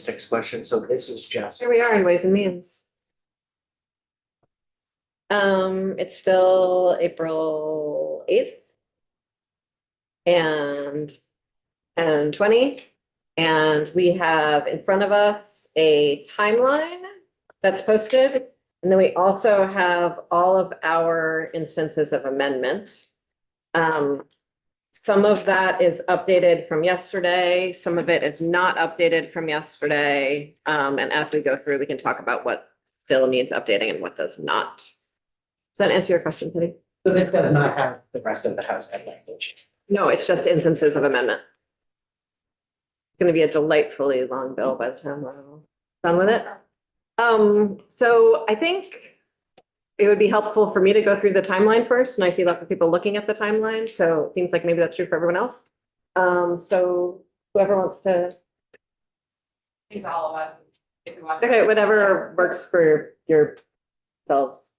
logistics question, so this is just. Here we are in Ways and Means. It's still April 8th. And 20. And we have in front of us a timeline that's posted. And then we also have all of our instances of amendments. Some of that is updated from yesterday. Some of it is not updated from yesterday. And as we go through, we can talk about what still needs updating and what does not. Does that answer your question, Kitty? So this does not have the rest of the house ed language. No, it's just instances of amendment. It's gonna be a delightfully long bill by the time we're done with it. So I think it would be helpful for me to go through the timeline first, and I see lots of people looking at the timeline, so it seems like maybe that's true for everyone else. So whoever wants to, It's all of us. If we want. okay, whatever works for yourselves.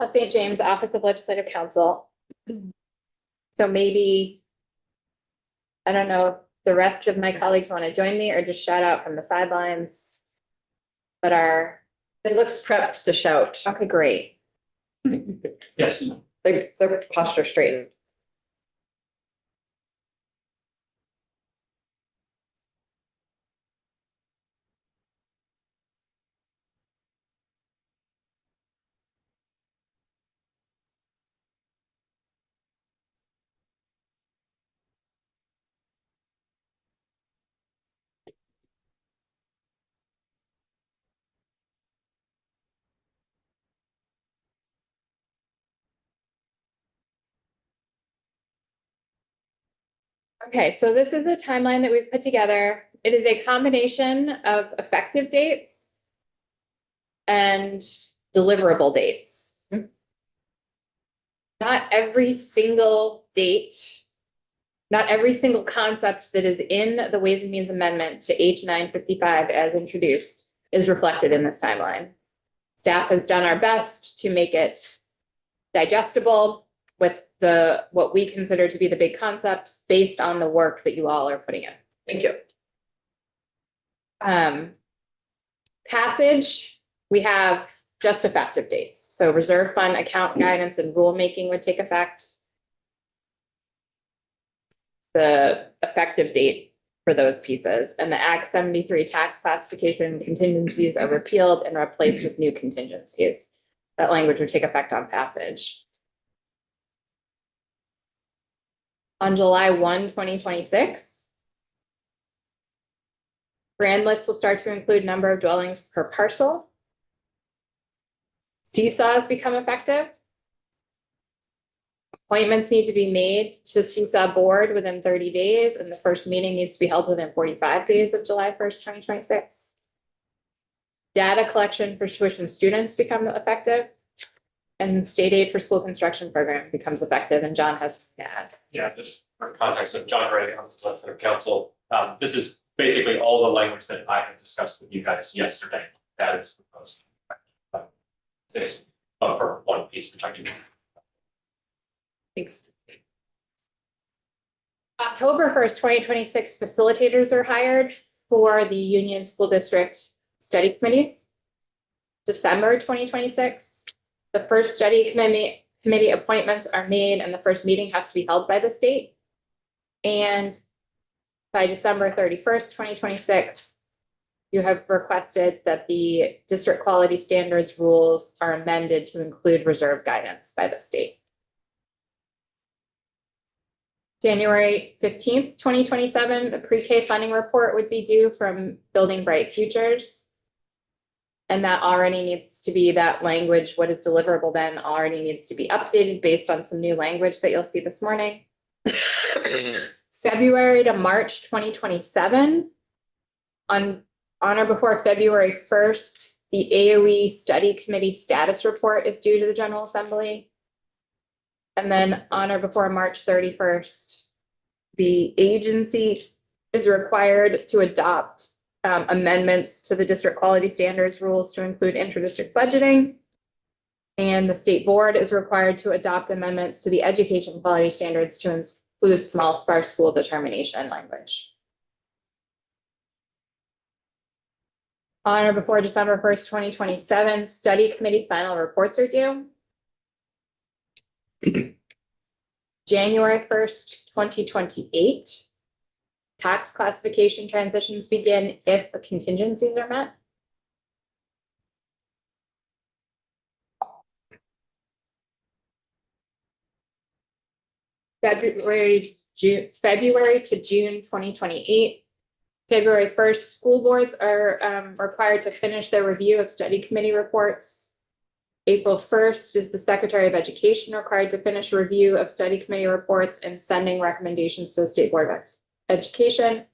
St. James Office of Legislative Counsel. So maybe, I don't know if the rest of my colleagues want to join me or just shout out from the sidelines. But It looks prepped to shout. okay, great. Yes. Their posture straightened. Okay, so this is a timeline that we've put together. It is a combination of effective dates and deliverable dates. Not every single date, not every single concept that is in the Ways and Means Amendment to H 955 as introduced is reflected in this timeline. Staff has done our best to make it digestible with what we consider to be the big concepts based on the work that you all are putting in. Thank you. Passage, we have just effective dates. So reserve fund account guidance and rulemaking would take effect. The effective date for those pieces, and the Act 73 tax classification contingencies are repealed and replaced with new contingencies. That language would take effect on passage. On July 1, 2026, grand list will start to include number of dwellings per parcel. Seesaws become effective. Appointments need to be made to Seesaw board within 30 days, and the first meeting needs to be held within 45 days of July 1st, 2026. Data collection for tuition students become effective. And state aid for school construction program becomes effective, and John has to add. Yeah, just for context of John Gray, Office of Legislative Counsel. This is basically all the language that I have discussed with you guys yesterday. That is proposed. It's for one piece, which I can. Thanks. October 1st, 2026, facilitators are hired for the Union School District study committees. December 2026, the first study committee appointments are made and the first meeting has to be held by the state. And by December 31st, 2026, you have requested that the district quality standards rules are amended to include reserve guidance by the state. January 15th, 2027, the pre-K funding report would be due from Building Bright Futures. And that already needs to be that language, what is deliverable then already needs to be updated based on some new language that you'll see this morning. February to March 2027. On or before February 1st, the AOE Study Committee status report is due to the General Assembly. And then on or before March 31st, the agency is required to adopt amendments to the district quality standards rules to include inter-district budgeting And the state board is required to adopt amendments to the education quality standards to include small sparse school determination language. On or before December 1st, 2027, study committee final reports are due. January 1st, 2028. Tax classification transitions begin if the contingencies are met. February to June 2028. February 1st, school boards are required to finish their review of study committee reports. April 1st is the Secretary of Education required to finish a review of study committee reports and sending recommendations to the State Board of Education.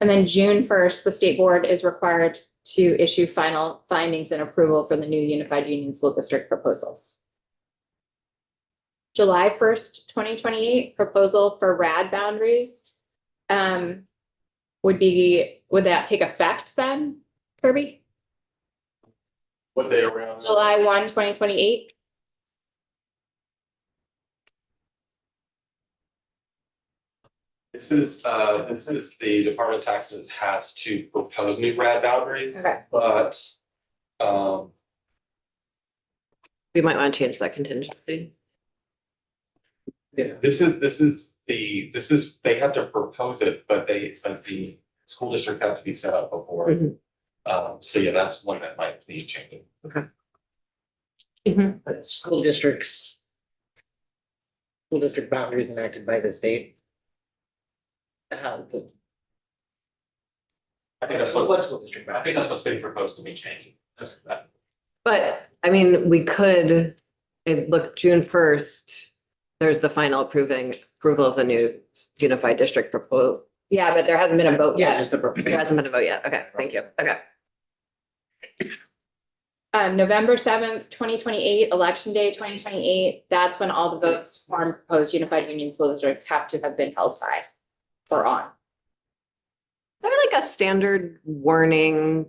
And then June 1st, the State Board is required to issue final findings and approval for the new Unified Union School District proposals. July 1st, 2028, proposal for RAD boundaries. Would that take effect then, Kirby? What day around? July 1, 2028? This is the Department of Taxes has to propose new RAD boundaries, Okay. but, We might want to change that contingency. Yeah. this is, they have to propose it, but the school districts have to be set up before. Mhm. So yeah, that's one that might need changing. But school districts. School district boundaries enacted by the state. I think that's what, What school district? I think that's what's being proposed to be changing. That's that. But I mean, we could, look, June 1st, there's the final approval of the new unified district proposal. Yeah, but there hasn't been a vote Yeah, yet. just the. There hasn't been a vote yet. Okay, thank you. Okay. November 7th, 2028, election day 2028, that's when all the votes to form proposed unified union school districts have to have been held by or on. Is there like a standard warning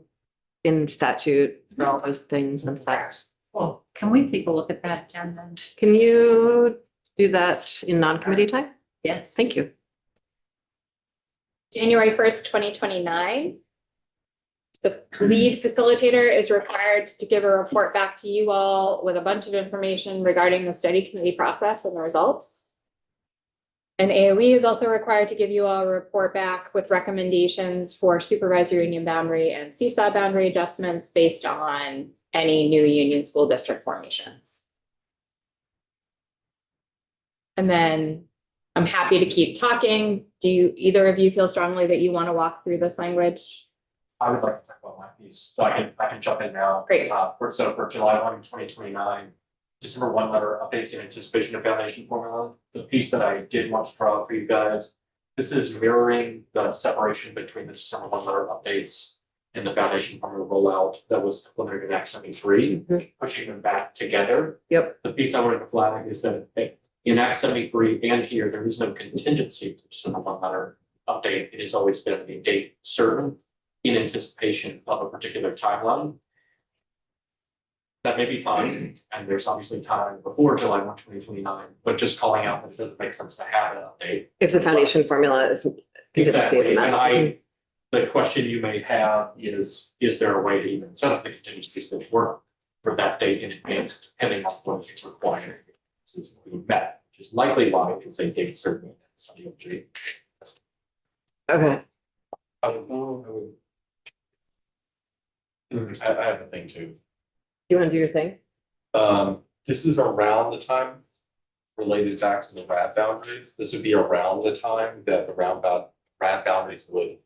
in statute for all those things and such? Well, can we take a look at that, Jen, then? Can you do that in non-committee time? Yes. Thank you. January 1st, 2029. The lead facilitator is required to give a report back to you all with a bunch of information regarding the study committee process and the results. And AOE is also required to give you all a report back with recommendations for supervisory union boundary and seesaw boundary adjustments based on any new union school district formations. And then I'm happy to keep talking. Do either of you feel strongly that you want to walk through this language? I would like to talk about my piece, so I can jump in now. Great. For July 1, 2029, December 1 letter updates in anticipation of foundation formula. The piece that I did want to draw up for you guys. This is mirroring the separation between the December 1 letter updates and the foundation formula rollout that was implemented in Act 73, pushing them back together. Yep. The piece I wanted to flag is that in Act 73 and here, there is no contingency to December 1 letter update. It has always been a date certain in anticipation of a particular timeline. That may be fine, and there's obviously time before July 1, 2029, but just calling out that it doesn't make sense to have an update. If the foundation formula is. contingency is Exactly, met. and the question you may have is there a way to even set up the contingencies that work for that date in advance, depending on what it's required to be met, which is likely why it's a date certain. Okay, I have a thing too. you want to do your thing? This is around the time related back to the RAD boundaries. This would be around the time that the RAD boundaries would,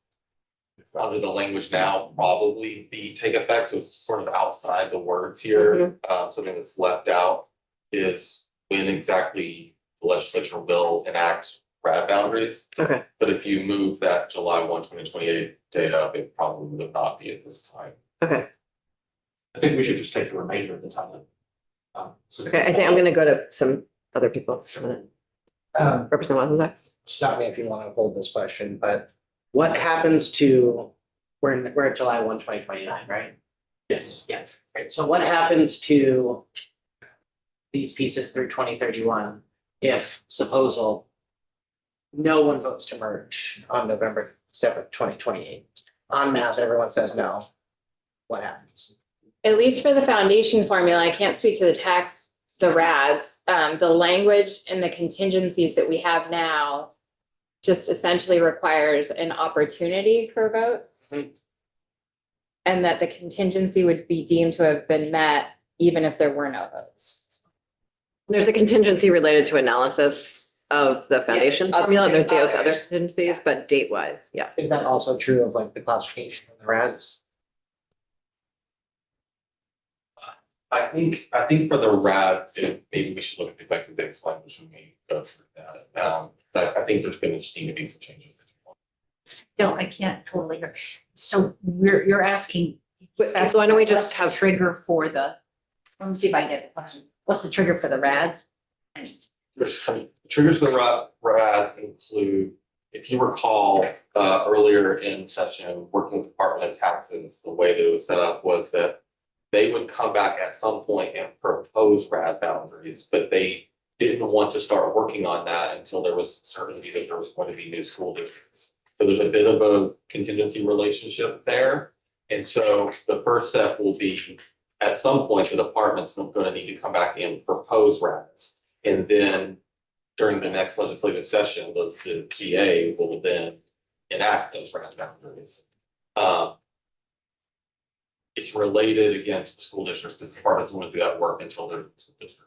under the language now, probably take effect. So it's sort of outside the words here. Something that's left out is when exactly the legislature will enact RAD boundaries. Okay. But if you move that July 1, 2028 date up, it probably would not be at this time. Okay, I think we should just take the remainder of the time. Since okay, I think I'm gonna go to some other people for a minute. Representative Wazazar? Stop me if you want to hold this question, but what happens to, we're at July 1, 2029, right? Yes. Yes, right, so what happens to these pieces through 2031 if supposal no one votes to merge on November 7th, 2028. On math, everyone says no. What happens? At least for the foundation formula, I can't speak to the RADs, the language and the contingencies that we have now just essentially requires an opportunity for votes. Mhm. And that the contingency would be deemed to have been met even if there were no votes. There's a contingency related to analysis of the foundation Yes, formula. There's those other others. contingencies, but date wise, yeah. Is that also true of like the classification of the RADs? I think for the RAD, maybe we should look at the effective dates language when we go through that. But I think there's gonna just need to be some changes. No, I can't totally hear. So you're asking. So why don't we just what's the have- Trigger for the, let me see if I get the question. What's the trigger for the RADs? There's some triggers for the RADs include, if you recall, earlier in session, working with Department of Taxes, the way that it was set up was that they would come back at some point and propose RAD boundaries, but they didn't want to start working on that until there was certainty that there was going to be new school districts. So there's a bit of a contingency relationship there. And so the first step will be, at some point, the department's going to need to come back and propose RADs. And then during the next legislative session, the GA will then enact those RAD boundaries. It's related again to the school districts, because the departments want to do that work until they're school district.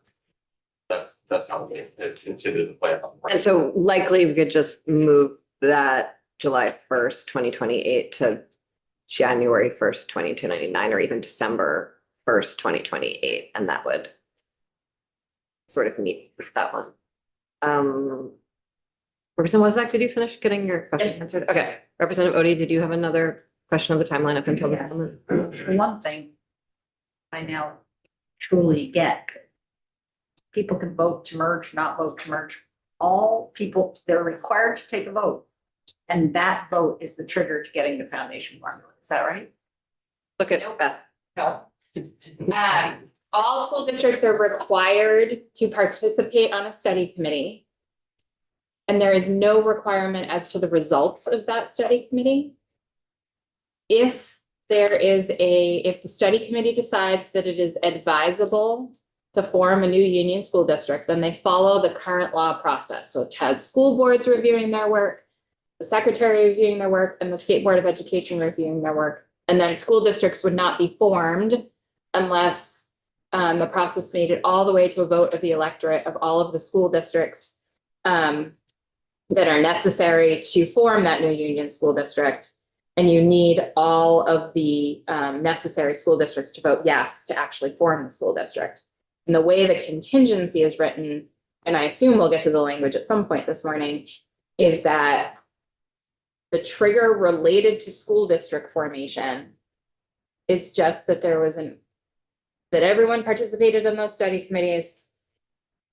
That's how it's intended to play out. And so likely we could just move that July 1st, 2028 to January 1st, 2029, or even December 1st, 2028, and that would sort of meet that one. Representative Wozniak, did you finish getting your question answered? Okay. Representative Odie, did you have another question of the timeline up until this Yes. moment? One thing I now truly get. People can vote to merge, not vote to merge. All people, they're required to take a vote. And that vote is the trigger to getting the foundation formula. Is that right? Look at Beth. No. All school districts are required to participate on a study committee. And there is no requirement as to the results of that study committee. If the study committee decides that it is advisable to form a new union school district, then they follow the current law process. So it has school boards reviewing their work, the secretary reviewing their work, and the State Board of Education reviewing their work. And then school districts would not be formed unless the process made it all the way to a vote of the electorate of all of the school districts that are necessary to form that new union school district. And you need all of the necessary school districts to vote yes to actually form the school district. And the way the contingency is written, and I assume we'll get to the language at some point this morning, is that the trigger related to school district formation is just that that everyone participated in those study committees.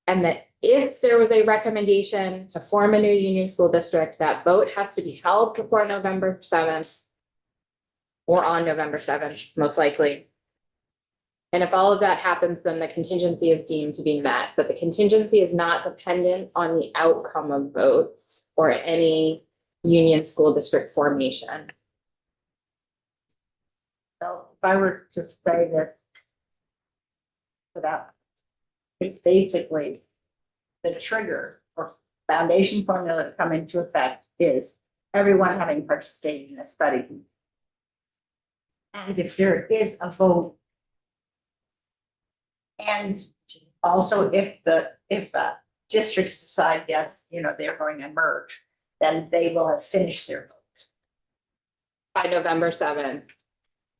And that if there was a recommendation to form a new union school district, that vote has to be held before November 7th. Or on November 7th, most likely. And if all of that happens, then the contingency is deemed to be met, but the contingency is not dependent on the outcome of votes or any union school district formation. So if I were to say this. Without, it's basically the trigger for foundation formula to come into effect is everyone having participated in a study. And if there is a vote. And also if the districts decide, yes, they're going to merge, then they will have finished their vote. By November 7th.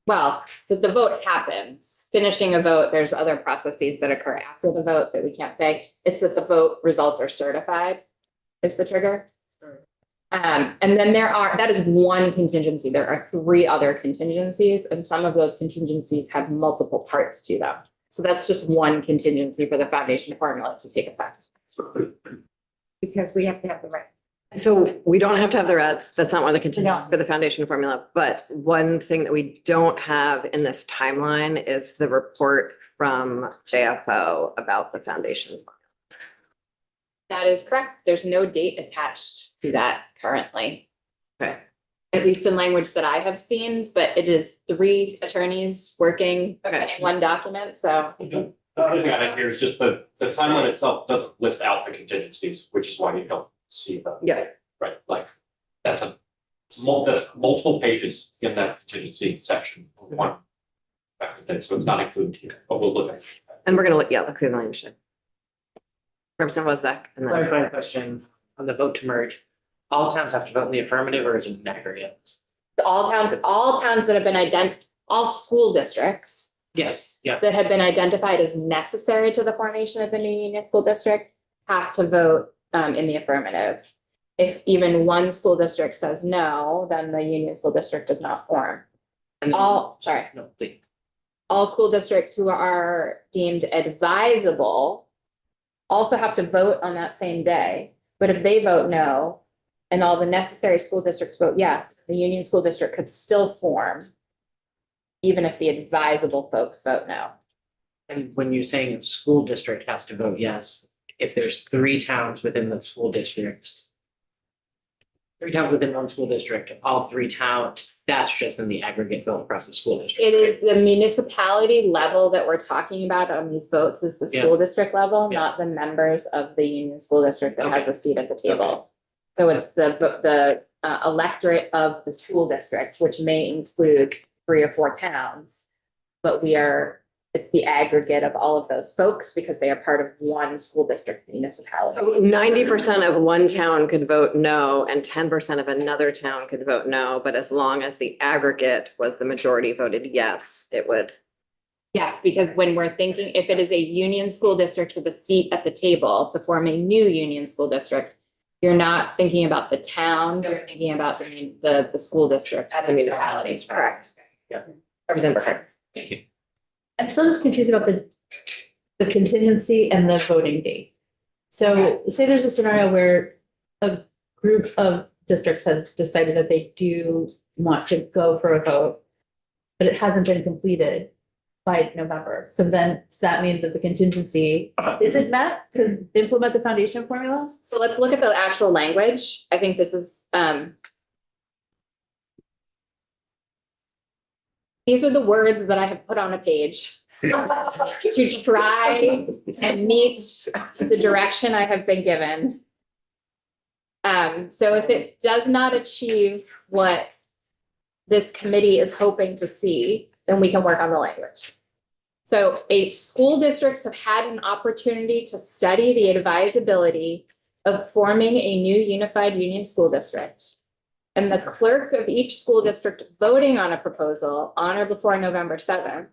Well, the vote happens, finishing a vote, there's other processes that occur after the vote that we can't say. It's that the vote results are certified is the trigger. And then that is one contingency. There are 3 other contingencies, and some of those contingencies have multiple parts to them. So that's just one contingency for the foundation formula to take effect. Because we have to have the right. So we don't have to have the RADs. That's not one of the contingencies No. for the foundation formula. But one thing that we don't have in this timeline is the report from JFO about the foundation. That is correct. There's no date attached to that currently. Okay. At least in language that I have seen, but it is 3 attorneys working Okay. in one document, so. The other thing I hear is just the timeline itself doesn't list out the contingencies, which is why you don't see them, Yeah, right? Like, that's that's multiple pages in that contingency section of one. So it's not included here, but we'll look at it. and we're gonna look, yeah, let's see the language. Representative Wozniak, and then, Clarifying question on the vote to merge. All towns have to vote in the affirmative or is it an aggregate? All towns that have been all school districts Yes, yeah. that have been identified as necessary to the formation of the new union school district have to vote in the affirmative. If even one school district says no, then the union school district does not form. And All school districts who are deemed advisable also have to vote on that same day. But if they vote no, and all the necessary school districts vote yes, the union school district could still form, even if the advisable folks vote no. And when you're saying a school district has to vote yes, if there's 3 towns within the school districts. 3 towns within one school district, all 3 towns, that's just in the aggregate vote across the school district. It is the municipality level that we're talking about on these votes is the school district level, Yeah. not the members of the union school district that has Okay. a seat at the table. So it's the electorate of the school district, which may include 3 or 4 towns. But it's the aggregate of all of those folks because they are part of one school district municipality. so 90% of one town could vote no, and 10% of another town could vote no, but as long as the aggregate was the majority voted yes, it would. Yes, because when we're thinking, if it is a union school district with a seat at the table to form a new union school district, you're not thinking about the towns, you're thinking about the school district as a municipality. Correct. Representative Burkhardt. Thank you. I'm still just confused about the contingency and the voting date. So say there's a scenario where a group of districts has decided that they do want to go for a vote, but it hasn't been completed by November. So then does that mean that the contingency, is it met to implement the foundation formula? So let's look at the actual language. I think this is, these are the words that I have put on a page to try and meet the direction I have been given. So if it does not achieve what this committee is hoping to see, then we can work on the language. So school districts have had an opportunity to study the advisability of forming a new unified union school district. And the clerk of each school district voting on a proposal on or before November 7th,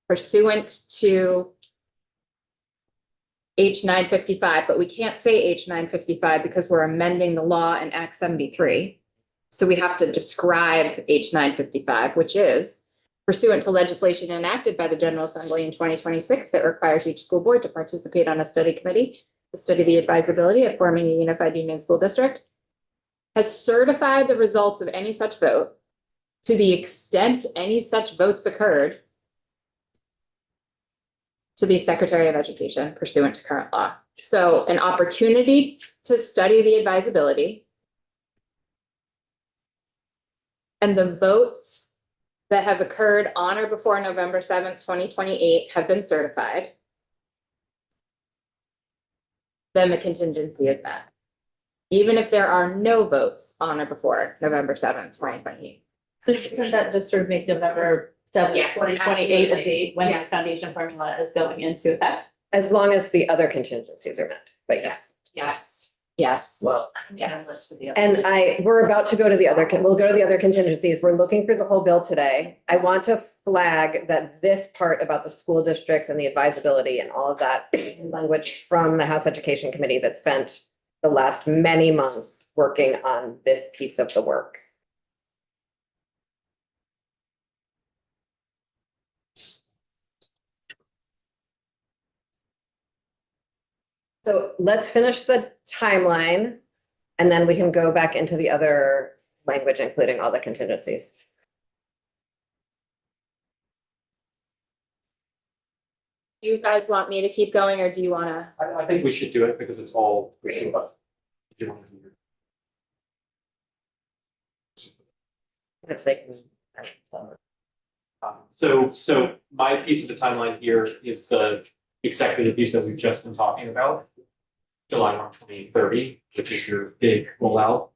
pursuant to H 955, but we can't say H 955 because we're amending the law in Act 73. So we have to describe H 955, which is pursuant to legislation enacted by the General Assembly in 2026 that requires each school board to participate on a study committee to study the advisability of forming a unified union school district, has certified the results of any such vote to the extent any such votes occurred to the Secretary of Education pursuant to current law. So an opportunity to study the advisability and the votes that have occurred on or before November 7th, 2028 have been certified. Then the contingency is met. Even if there are no votes on or before November 7th, 2028. So shouldn't that just sort of make November 7th, Yes, 2028 a absolutely. date when the Yes. foundation formula is going into effect? As long as the other contingencies are met, but yes. Yes, yes. Well, Yes. And we're about to go to we'll go to the other contingencies. We're looking through the whole bill today. I want to flag that this part about the school districts and the advisability and all of that language from the House Education Committee that spent the last many months working on this piece of the work. So let's finish the timeline and then we can go back into the other language, including all the contingencies. Do you guys want me to keep going or do you wanna? I think we should do it because it's all. Great. If they can. So my piece of the timeline here is the executive piece that we've just been talking about. July 1, 2030, which is your big rollout.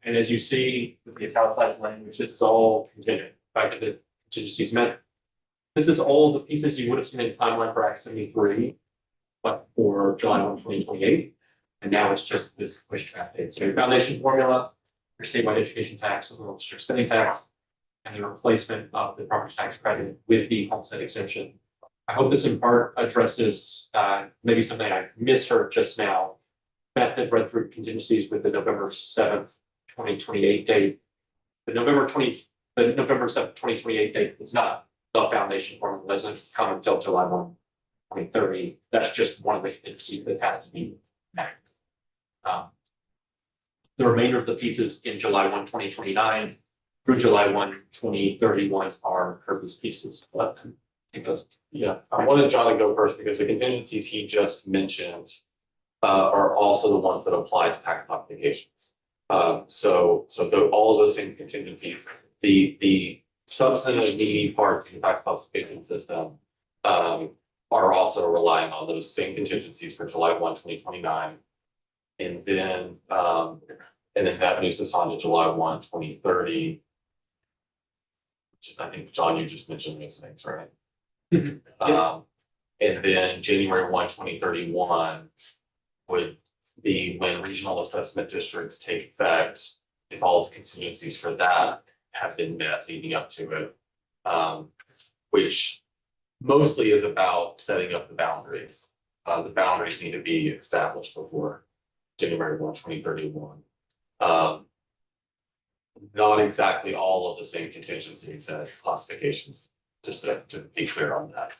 And as you see with the italicized language, this is all contingent, back to the contingencies meant. This is all the pieces you would have seen in timeline for Act 73, but for July 1, 2028. And now it's just this pushback date. So your foundation formula, your statewide education tax, and the district spending tax, and the replacement of the property tax credit with the homestead exemption. I hope this in part addresses maybe something I misheard just now. Beth had read through contingencies with the November 7th, 2028 date. The November 7th, 2028 date is not the foundation formula, doesn't come until July 1, 2030. That's just one of the contingencies that had to be met. The remainder of the pieces in July 1, 2029 through July 1, 2031 are Kirby's pieces. But Yeah, I wanted John to go first because the contingencies he just mentioned are also the ones that apply to tax modifications. So all of those same contingencies, the substantive meaty parts of the tax classification system are also relying on those same contingencies for July 1, 2029. And then that moves us on to July 1, 2030. Which is, I think, John, you just mentioned those things, right? And then January 1, 2031 would be when regional assessment districts take effect, if all the contingencies for that have been met leading up to it. Which mostly is about setting up the boundaries. The boundaries need to be established before January 1, 2031. Not exactly all of the same contingencies as classifications, just to be clear on that.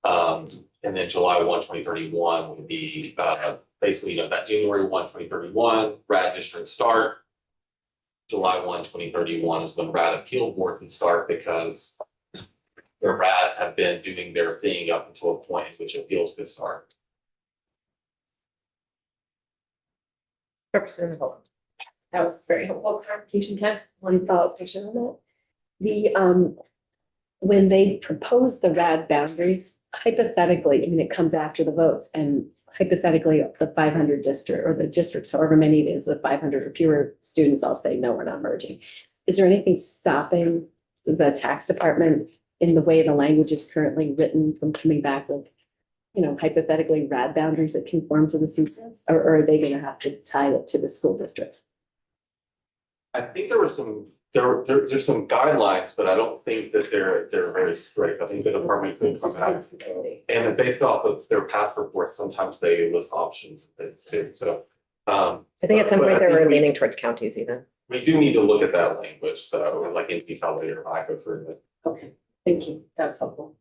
And then July 1, 2031 would be basically, that January 1, 2031, RAD districts start. July 1, 2031 is when RAD appeal boards would start because the RADs have been doing their thing up until a point at which appeals could start. Representative Holden. That was very helpful clarification. Can I ask one follow-up question on that? The, when they propose the RAD boundaries, hypothetically, I mean, it comes after the votes and hypothetically, the 500 district or the districts, however many it is with 500 or fewer students, all say, no, we're not merging. Is there anything stopping the tax department in the way the language is currently written from coming back with, hypothetically RAD boundaries that conform to the CSAs? Or are they going to have to tie it to the school districts? I think there were there's some guidelines, but I don't think that they're very strict. I think the department could come back. And then based off of their past reports, sometimes they list options that too, so. I think at some point they were leaning towards counties even. We do need to look at that language, though, like in detail later, if I go through it. Okay, thank you. That's helpful.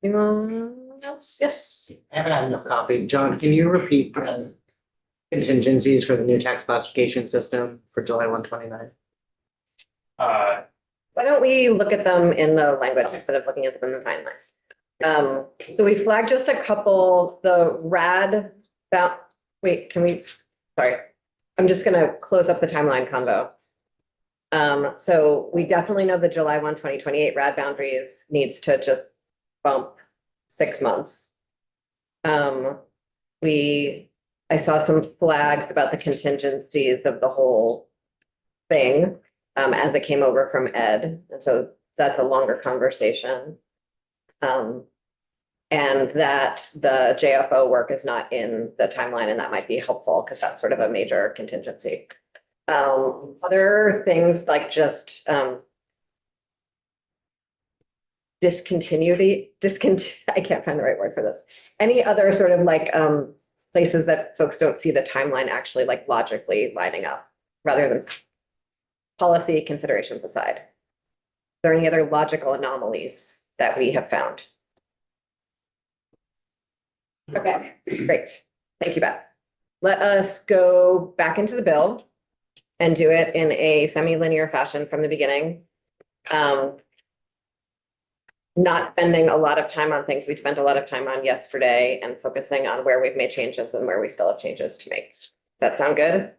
Anyone else? Yes. I haven't had enough coffee. John, can you repeat the contingencies for the new tax classification system for July 1, 2029? Why don't we look at them in the language instead of looking at them in the timelines? So we flagged just a couple, the RAD wait, sorry. I'm just gonna close up the timeline combo. So we definitely know the July 1, 2028 RAD boundaries needs to just bump 6 months. I saw some flags about the contingencies of the whole thing as it came over from Ed. And so that's a longer conversation. And that the JFO work is not in the timeline, and that might be helpful because that's sort of a major contingency. Other things like just discontinuity, I can't find the right word for this. Any other sort of like places that folks don't see the timeline actually like logically lining up rather than policy considerations aside. Are there any other logical anomalies that we have found? Okay, great. Thank you, Beth. Let us go back into the bill and do it in a semi-linear fashion from the beginning. not spending a lot of time on things we spent a lot of time on yesterday and focusing on where we've made changes and where we still have changes to make. That sound good?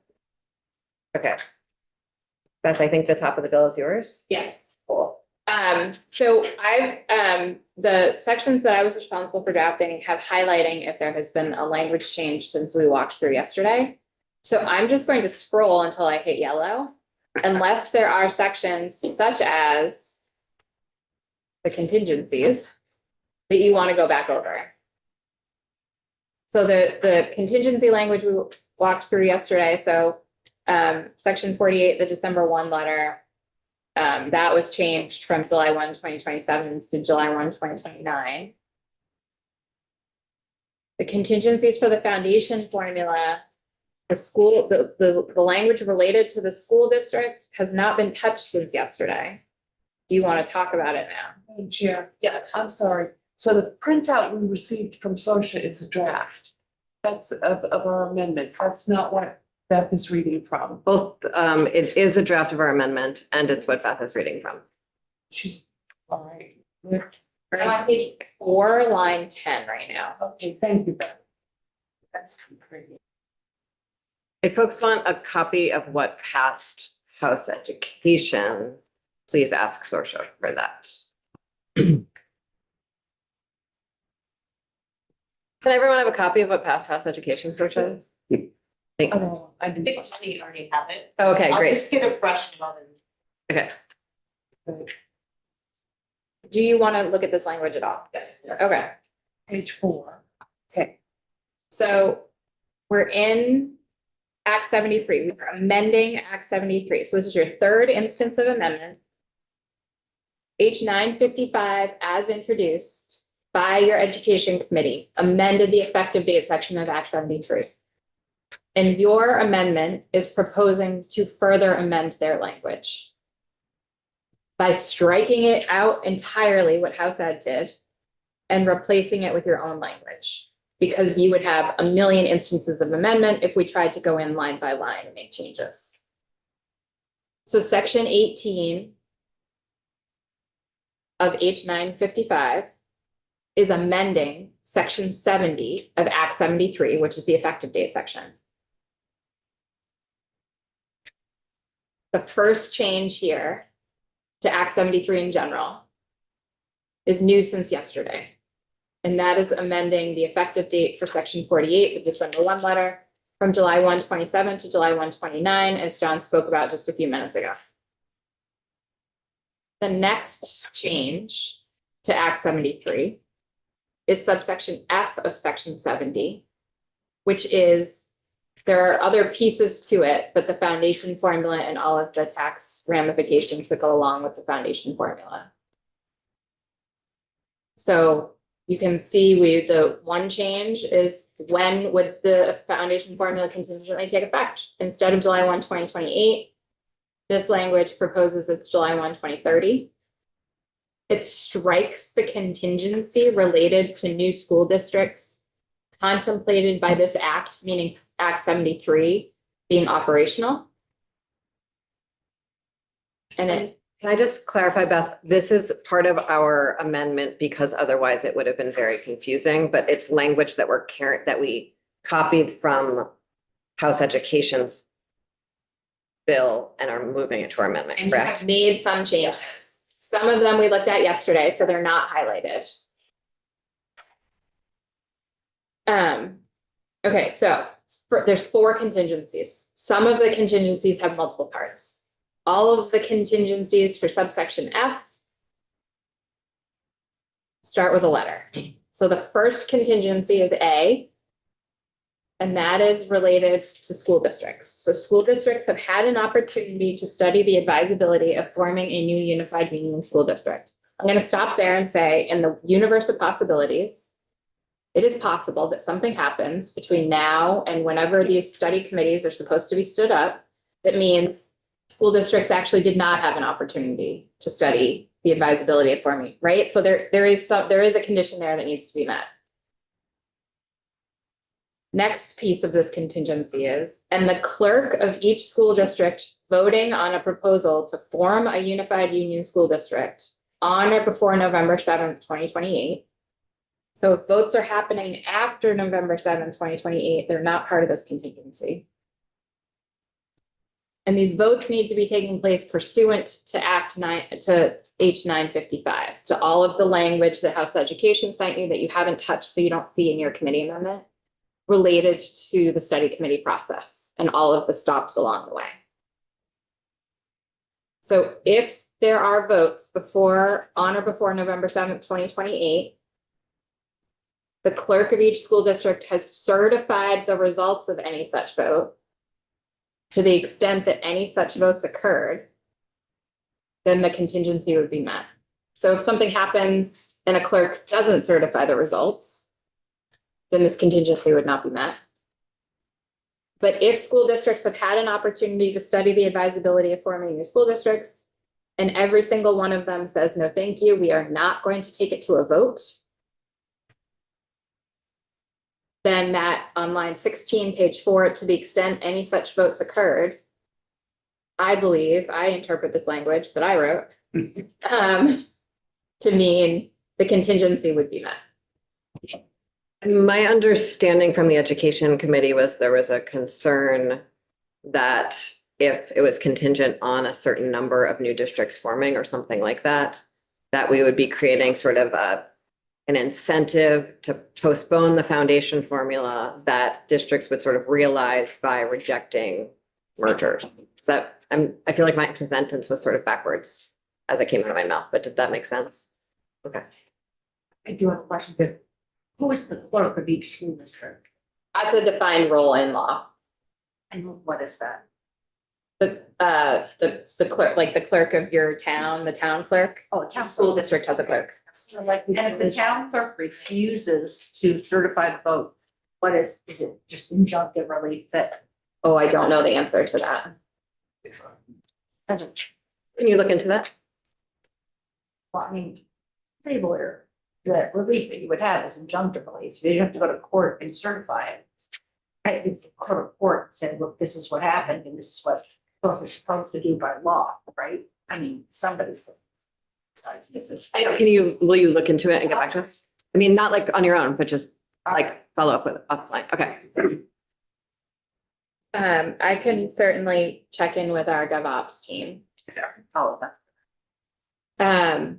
Okay. Beth, I think the top of the bill is yours. Yes, cool. So the sections that I was responsible for drafting have highlighting if there has been a language change since we walked through yesterday. So I'm just going to scroll until I hit yellow, unless there are sections such as the contingencies that you want to go back over. So the contingency language we walked through yesterday, so section 48, the December 1 letter, that was changed from July 1, 2027 to July 1, 2029. The contingencies for the foundation formula, the language related to the school district has not been touched since yesterday. Do you want to talk about it now? Chair, yes, I'm sorry. So the printout we received from Sosha is a draft. That's of our amendment. That's not what Beth is reading from. Both, it is a draft of our amendment and it's what Beth is reading from. She's, all right. I'm on page 4, line 10 right now. Okay, thank you, Beth. That's pretty. If folks want a copy of what passed House Education, please ask Sorsha for that. Can everyone have a copy of what passed House Education, Sorsha? Thanks. Oh, I didn't. We already have it. Okay, I'll great. just get a fresh one. Okay. Do you want to look at this language at all? Yes. Okay, Page 4. okay. So we're in Act 73. We're amending Act 73. So this is your third instance of amendment. H 955 as introduced by your education committee amended the effective date section of Act 73. And your amendment is proposing to further amend their language by striking it out entirely, what House Ed did, and replacing it with your own language. Because you would have a million instances of amendment if we tried to go in line by line and make changes. So section 18 of H 955 is amending section 70 of Act 73, which is the effective date section. The first change here to Act 73 in general is new since yesterday. And that is amending the effective date for section 48, the December 1 letter, from July 1, 27 to July 1, 29, as John spoke about just a few minutes ago. The next change to Act 73 is subsection F of section 70, which is, there are other pieces to it, but the foundation formula and all of the tax ramifications that go along with the foundation formula. So you can see the one change is when would the foundation formula contingently take effect? Instead of July 1, 2028, this language proposes it's July 1, 2030. It strikes the contingency related to new school districts contemplated by this act, meaning Act 73 being operational. And then Can I just clarify, Beth? This is part of our amendment because otherwise it would have been very confusing, but it's language that that we copied from House Education's bill and are moving it to our amendment, and you have correct? made some changes. Some of them we looked at yesterday, so they're not highlighted. Okay, so there's 4 contingencies. Some of the contingencies have multiple parts. All of the contingencies for subsection F start with a letter. So the first contingency is A, and that is related to school districts. So school districts have had an opportunity to study the advisability of forming a new unified union school district. I'm going to stop there and say, in the universe of possibilities, it is possible that something happens between now and whenever these study committees are supposed to be stood up. That means school districts actually did not have an opportunity to study the advisability of forming, right? So there is a condition there that needs to be met. Next piece of this contingency is, and the clerk of each school district voting on a proposal to form a unified union school district on or before November 7th, 2028. So if votes are happening after November 7th, 2028, they're not part of this contingency. And these votes need to be taking place pursuant to H 955, to all of the language that House Education sent you that you haven't touched, so you don't see in your committee amendment, related to the study committee process and all of the stops along the way. So if there are votes on or before November 7th, 2028, the clerk of each school district has certified the results of any such vote. To the extent that any such votes occurred, then the contingency would be met. So if something happens and a clerk doesn't certify the results, then this contingency would not be met. But if school districts have had an opportunity to study the advisability of forming new school districts, and every single one of them says, no, thank you, we are not going to take it to a vote, then that on line 16, page 4, to the extent any such votes occurred, I interpret this language that I wrote to mean the contingency would be met. My understanding from the education committee was there was a concern that if it was contingent on a certain number of new districts forming or something like that, that we would be creating sort of an incentive to postpone the foundation formula that districts would sort of realize by rejecting mergers. I feel like my sentence was sort of backwards as it came out of my mouth, but did that make sense? Okay. I do have a question. Who is the clerk of each school district? That's a defined role in law. And what is that? The clerk, like the clerk of your town, the town clerk. Oh, a The town school clerk. district has a clerk. And if the town clerk refuses to certify the vote, is it just injunctive relief that Oh, I don't know the answer to that. doesn't, Can you look into that? well, I mean, say lawyer, the relief that you would have is injunctive relief. You don't have to go to court and certify it. Right, if the court said, look, this is what happened and this is what clerk is supposed to do by law, right? I mean, somebody. Besides, this is. I know, will you look into it and get back to us? I mean, not like on your own, but just like follow up with offline. Okay. I can certainly check in with our GovOps team. Oh, that's.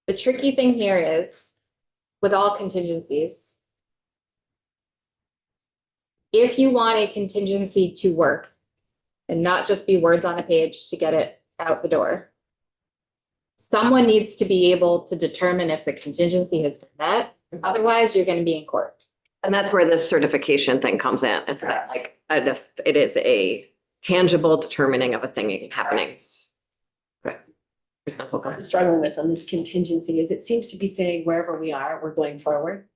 The tricky thing here is, with all contingencies, if you want a contingency to work and not just be words on a page to get it out the door, someone needs to be able to determine if the contingency has been met. Otherwise, you're going to be in court. And that's where this certification thing comes in. It's that like, it is a tangible determining of a thing happening. Okay. What I'm struggling with on this contingency is it seems to be saying wherever we are, we're going forward.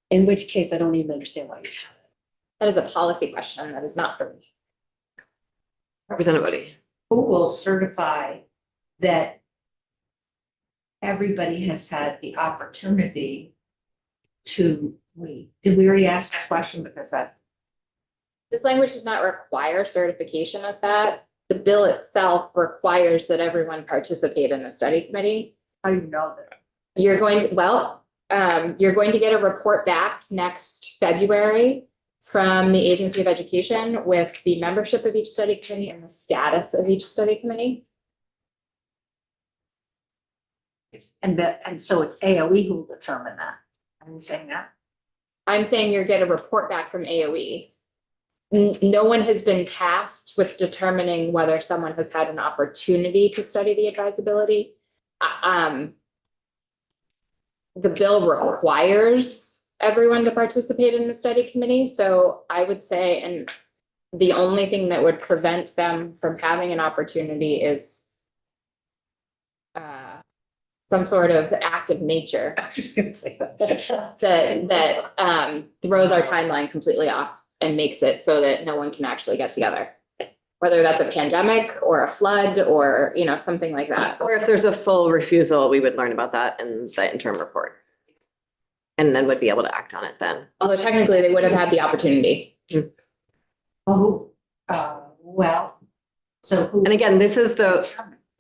In which case, I don't even understand why you have it. That is a policy question. That is not for me. Representative Bodie. Who will certify that everybody has had the opportunity to read? Did we already ask that question? Because that, This language does not require certification of that. The bill itself requires that everyone participate in the study committee. how do you know that? You're going to get a report back next February from the Agency of Education with the membership of each study committee and the status of each study committee. And so it's AOE who will determine that. Are you saying that? I'm saying you're get a report back from AOE. No one has been tasked with determining whether someone has had an opportunity to study the advisability. The bill requires everyone to participate in the study committee, so I would say, and the only thing that would prevent them from having an opportunity is some sort of act of nature I was just gonna say that. that throws our timeline completely off and makes it so that no one can actually get together. Whether that's a pandemic or a flood or, something like that. Or if there's a full refusal, we would learn about that in the interim report. And then would be able to act on it then. Although technically they would have had the opportunity. Oh, well, so who? And again, this is the,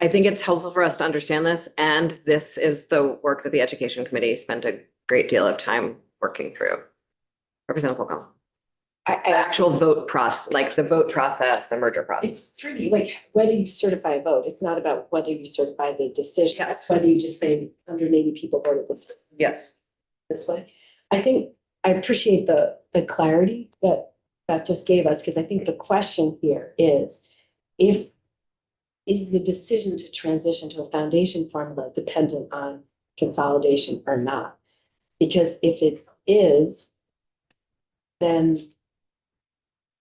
I think it's helpful for us to understand this, and this is the work that the Education Committee spent a great deal of time working through. Representative Wilcox. The actual vote process, like the vote process, the merger process. It's pretty, like, whether you certify a vote, it's not about whether you certify the decision. Yes. It's whether you just say 180 people voted Yes. this way. I think, I appreciate the clarity that that just gave us, because I think the question here is, is the decision to transition to a foundation formula dependent on consolidation or not? Because if it is, then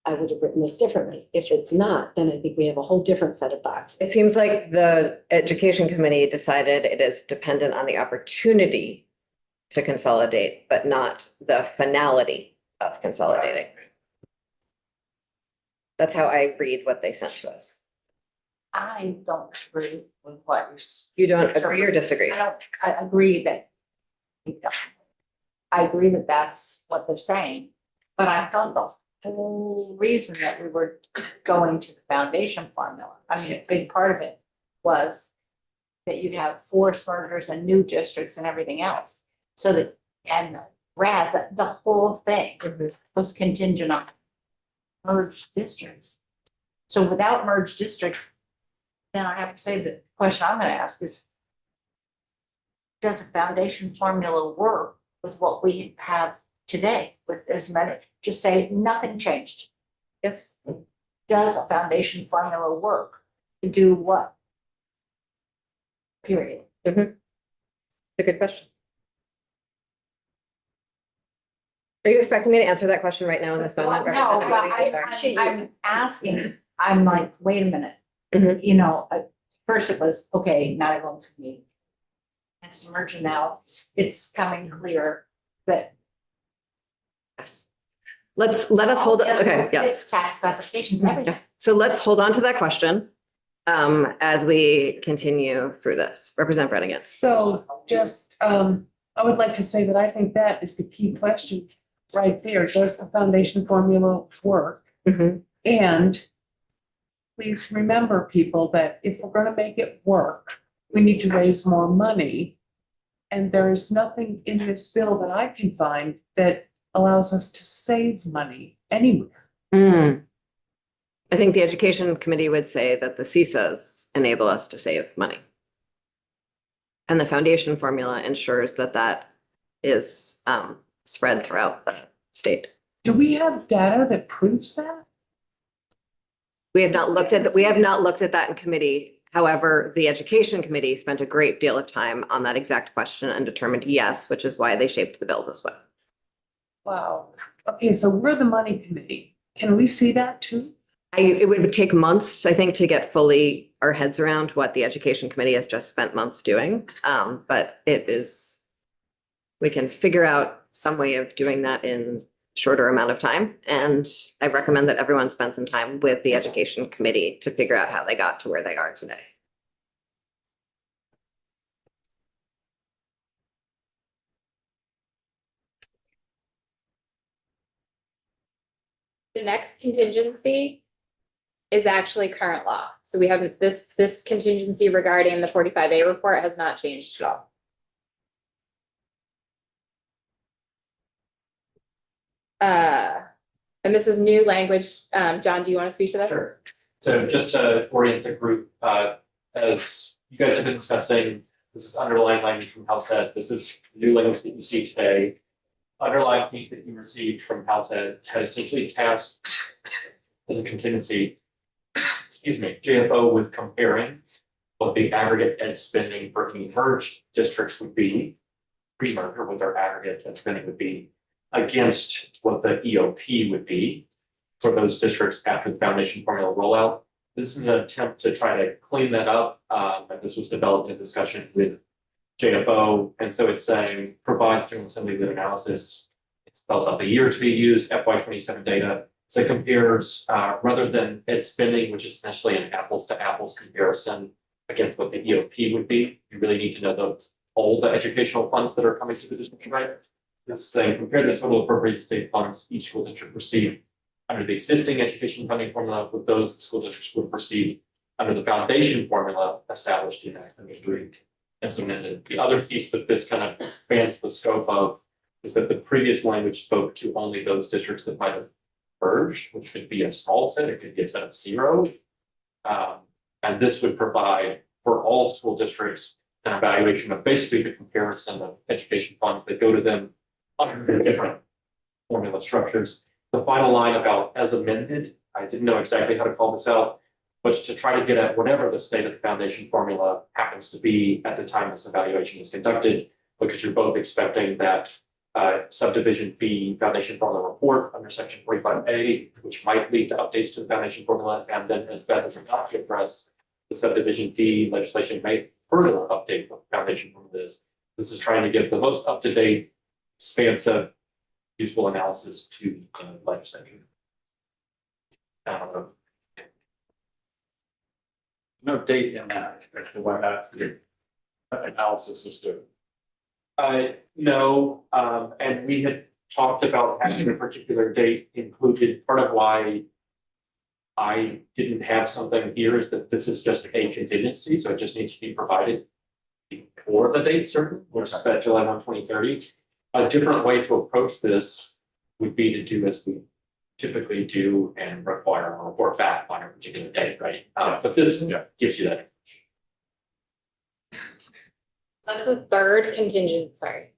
I would have written this differently. If it's not, then I think we have a whole different set of boxes. It seems like the Education Committee decided it is dependent on the opportunity to consolidate, but not the finality of consolidating. That's how I read what they sent to us. I don't agree with what you're. You don't agree or disagree? I agree that. I agree that that's what they're saying, but I thought the whole reason that we were going to the foundation formula, I mean, a big part of it was that you'd have forced mergers and new districts and everything else. So that, and RADs, the whole thing was contingent on merged districts. So without merged districts, then I have to say the question I'm gonna ask is, does a foundation formula work with what we have today with as many, just say nothing changed? Yes. Does a foundation formula work to do what? Period. It's a good question. Are you expecting me to answer that question right now in this moment? No, but Representative? I'm asking, I'm like, wait a minute. Mhm. You know, first it was, okay, not everyone's gonna be. It's emerging now, it's coming clear that. Let us hold, okay, yes. It's tax classifications and everything. Yes. So let's hold on to that question as we continue through this. Representative Brannigan. So just, I would like to say that I think that is the key question right there. Does the foundation formula work? Mhm. And please remember, people, that if we're gonna make it work, we need to raise more money. And there's nothing in this bill that I can find that allows us to save money anywhere. I think the Education Committee would say that the CISAs enable us to save money. And the foundation formula ensures that that is spread throughout the state. Do we have data that proves that? We have not looked at that in committee. However, the Education Committee spent a great deal of time on that exact question and determined yes, which is why they shaped the bill this way. Wow. Okay, so we're the money committee. Can we see that too? It would take months, I think, to get fully our heads around what the Education Committee has just spent months doing. But we can figure out some way of doing that in shorter amount of time. And I recommend that everyone spend some time with the Education Committee to figure out how they got to where they are today. The next contingency is actually current law. So we haven't, this contingency regarding the 45A report has not changed at all. And this is new language. John, do you want to speak to this? Sure. So just to orient the group, as you guys have been discussing, this is underlying language from House Ed. This is new language that you see today. Underlying piece that you received from House Ed has essentially tasked as a contingency, JFO with comparing what the aggregate ed spending for any merged districts would be, pre-merger, what their aggregate ed spending would be against what the EOP would be for those districts after the foundation formula rollout. This is an attempt to try to clean that up. And this was developed in discussion with JFO. And so it's saying, provide General Assembly with analysis. It spells out the year to be used, FY27 data. So it compares, rather than ed spending, which is essentially an apples to apples comparison against what the EOP would be. You really need to know all the educational funds that are coming to the district, right? This is saying, compare the total appropriated state funds each school district received under the existing education funding formula with those the school districts would receive under the foundation formula established in Act 93 as amended. The other piece that this kind of expands the scope of is that the previous language spoke to only those districts that might have merged, which could be a small set, it could be a set of 0. And this would provide for all school districts an evaluation of basically the comparison of education funds that go to them under the different formula structures. The final line about as amended, I didn't know exactly how to call this out, but to try to get at whatever the state of the foundation formula happens to be at the time this evaluation is conducted, because you're both expecting that subdivision B foundation formula report under section 45A, which might lead to updates to the foundation formula, and then as Beth has about to address, the subdivision D legislation may further update what the foundation formula is. This is trying to give the most up-to-date, expansive, useful analysis to the legislature. I don't know. No date in that, as to when that analysis is due. No, and we had talked about having a particular date included. Part of why I didn't have something here is that this is just a contingency, so it just needs to be provided before the date certain, which is that July 1, 2030. A different way to approach this would be to do as we typically do and require a report back on a particular date, right? But this gives you that. So that's the third contingent, sorry.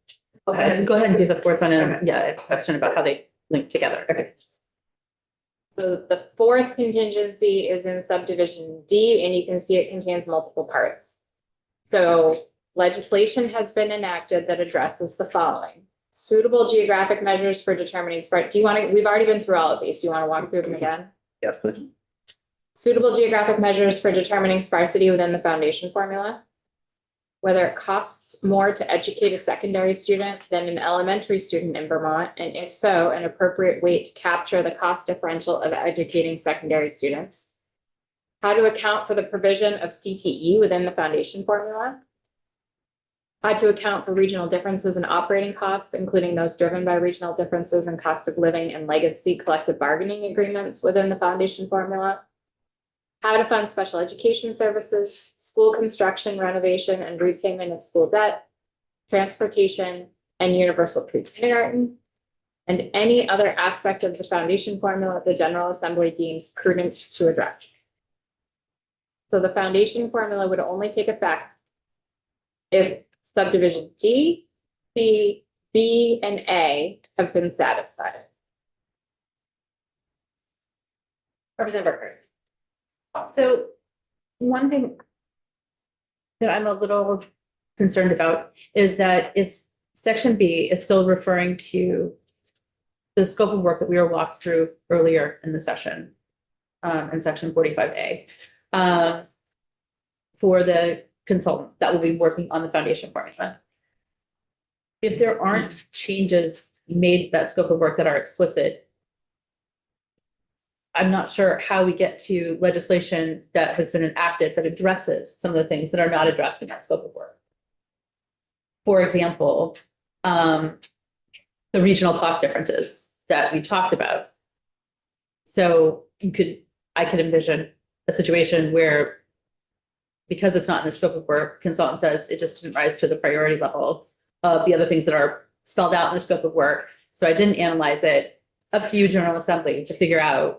Go ahead and do the fourth one, and yeah, I have a question about how they link together. Okay. So the fourth contingency is in subdivision D, and you can see it contains multiple parts. So legislation has been enacted that addresses the following. Suitable geographic measures for determining spread. Do you want to, we've already been through all of these. Do you want to walk through them again? Yes, please. Suitable geographic measures for determining sparsity within the foundation formula. Whether it costs more to educate a secondary student than an elementary student in Vermont, and if so, an appropriate way to capture the cost differential of educating secondary students. How to account for the provision of CTE within the foundation formula. How to account for regional differences in operating costs, including those driven by regional differences in cost of living and legacy collective bargaining agreements within the foundation formula. How to fund special education services, school construction, renovation, and repayment of school debt, transportation, and universal pre-kindergarten, and any other aspect of the foundation formula the General Assembly deems prudent to address. So the foundation formula would only take effect if subdivision D, C, B, and A have been satisfied. Representative Burkhardt. So one thing that I'm a little concerned about is that if section B is still referring to the scope of work that we were walked through earlier in the session, in section 45A, for the consultant that will be working on the foundation formula. If there aren't changes made to that scope of work that are explicit, I'm not sure how we get to legislation that has been enacted that addresses some of the things that are not addressed in that scope of work. For example, the regional cost differences that we talked about. So I could envision a situation where, because it's not in the scope of work, consultant says it just didn't rise to the priority level of the other things that are spelled out in the scope of work. So I didn't analyze it. Up to you, General Assembly, to figure out,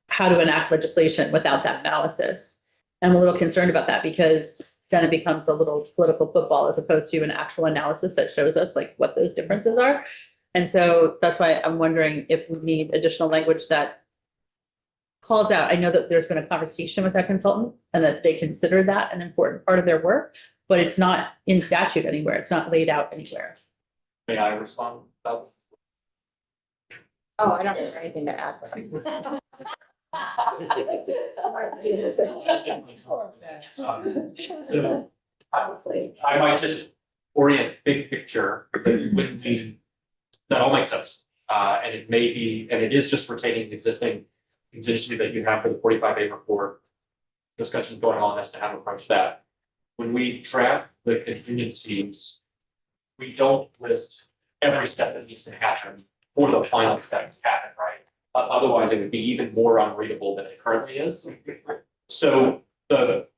how to enact legislation without that analysis. I'm a little concerned about that because then it becomes a little political football as opposed to an actual analysis that shows us like what those differences are. And so that's why I'm wondering if we need additional language that calls out. I know that there's been a conversation with that consultant and that they consider that an important part of their work, but it's not in statute anywhere. It's not laid out anywhere. May I respond? Oh, I don't have anything to add. So I might just orient big picture, that all makes sense. And it may be, and it is just retaining the existing contingency that you have for the 45A report. Discussion going on as to how to approach that. When we draft the contingencies, we don't list every step that needs to happen for the final step to happen, right? Otherwise, it would be even more unreadable than it currently is. So it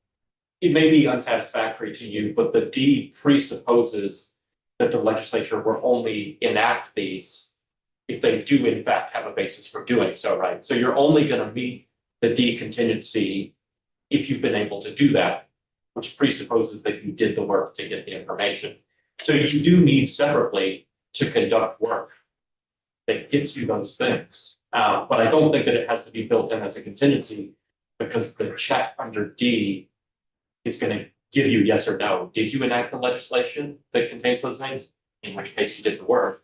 may be unsatisfactory to you, but the D presupposes that the legislature will only enact these if they do in fact have a basis for doing so, right? So you're only gonna meet the D contingency if you've been able to do that, which presupposes that you did the work to get the information. So you do need separately to conduct work that gives you those things. But I don't think that it has to be built in as a contingency because the check under D is gonna give you yes or no. Did you enact the legislation that contains those things? In which case you did the work.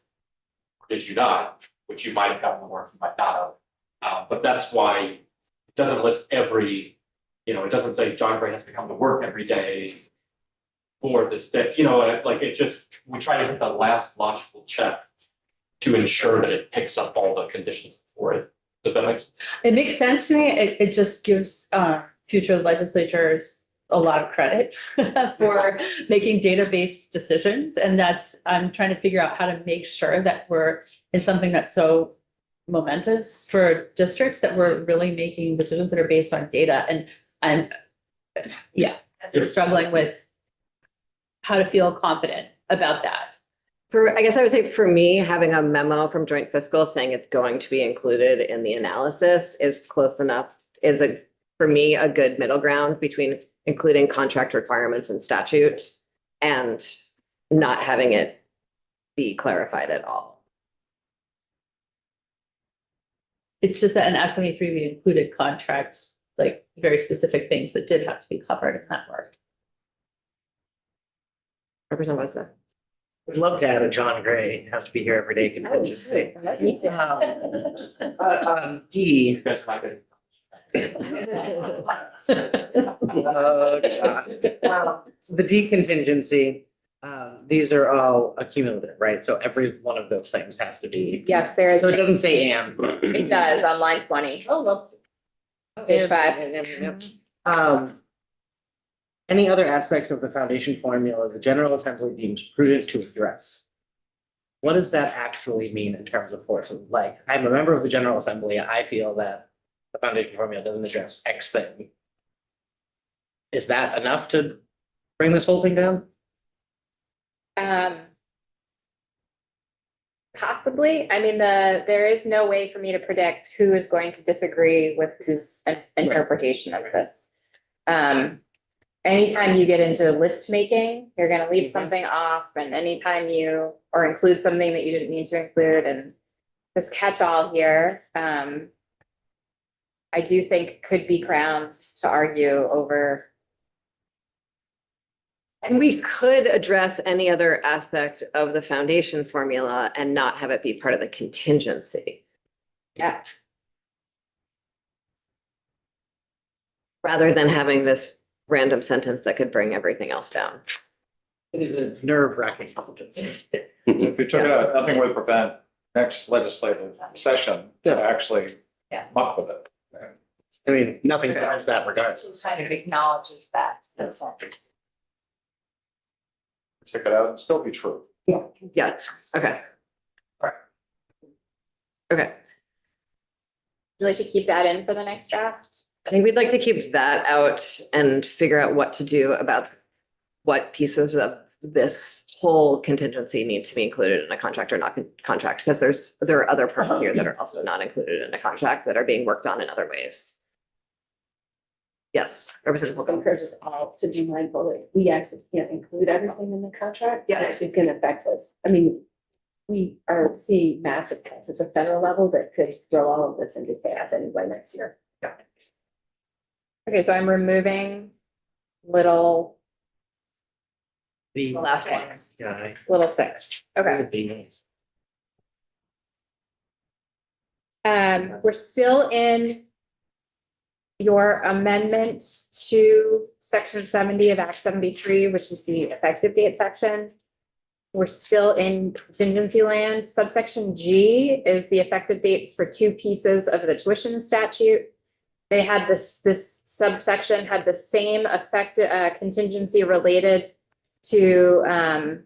Or did you not? Which you might have gotten the work, you might not have. But that's why it doesn't list every, it doesn't say John Gray has to come to work every day for this day, like it just, we try to hit the last logical check to ensure that it picks up all the conditions for it. Does that make sense? It makes sense to me. It just gives future legislatures a lot of credit for making data-based decisions. And I'm trying to figure out how to make sure that it's something that's so momentous for districts that we're really making decisions that are based on data. And I'm struggling with how to feel confident about that. I guess I would say for me, having a memo from Joint Fiscal saying it's going to be included in the analysis is close enough, for me, a good middle ground between including contract requirements and statute and not having it be clarified at all. It's just that in Act 73, we included contracts, like very specific things that did have to be covered in that work. Representative Westa. We'd love to add a John Gray, has to be here every day contingency. D. You guys might be. Oh, John. The D contingency, these are all accumulative, right? So every one of those things has to be. Yes, there is. So it doesn't say and. It does on line 20. Oh, well. Page 5. Any other aspects of the foundation formula the General Assembly deems prudent to address? What does that actually mean in terms of force? Like, I'm a member of the General Assembly, I feel that the foundation formula doesn't address X thing. Is that enough to bring this whole thing down? Possibly. I mean, there is no way for me to predict who is going to disagree with whose interpretation of this. Anytime you get into list making, you're gonna leave something off, and anytime or include something that you didn't mean to include, and this catch-all here, I do think could be grounds to argue over. And we could address any other aspect of the foundation formula and not have it be part of the contingency. Yes. Rather than having this random sentence that could bring everything else down. It is a nerve-wracking competence. If you took out, nothing would prevent next legislative session to actually muck with it. I mean, nothing prevents that regardless. It kind of acknowledges that. That's all. Take it out and still be true. Yes, okay. Okay, Would you like to keep that in for the next draft? I think we'd like to keep that out and figure out what to do about what pieces of this whole contingency need to be included in a contract or not contract, because there are other parts here that are also not included in a contract that are being worked on in other ways. Yes, Representative Just Holcomb. encourage us all to be mindful that we actually can't include everything in the contract. Yes. It's gonna affect us. I mean, we are seeing massive cuts at the federal level that could throw all of this into chaos anyway next year. Okay, so I'm removing little The Last one. guy. 6. Okay. Would be nice. We're still in your amendment to section 70 of Act 73, which is the effective date section. We're still in contingency land. Subsection G is the effective dates for 2 pieces of the tuition statute. They had this subsection had the same contingency related to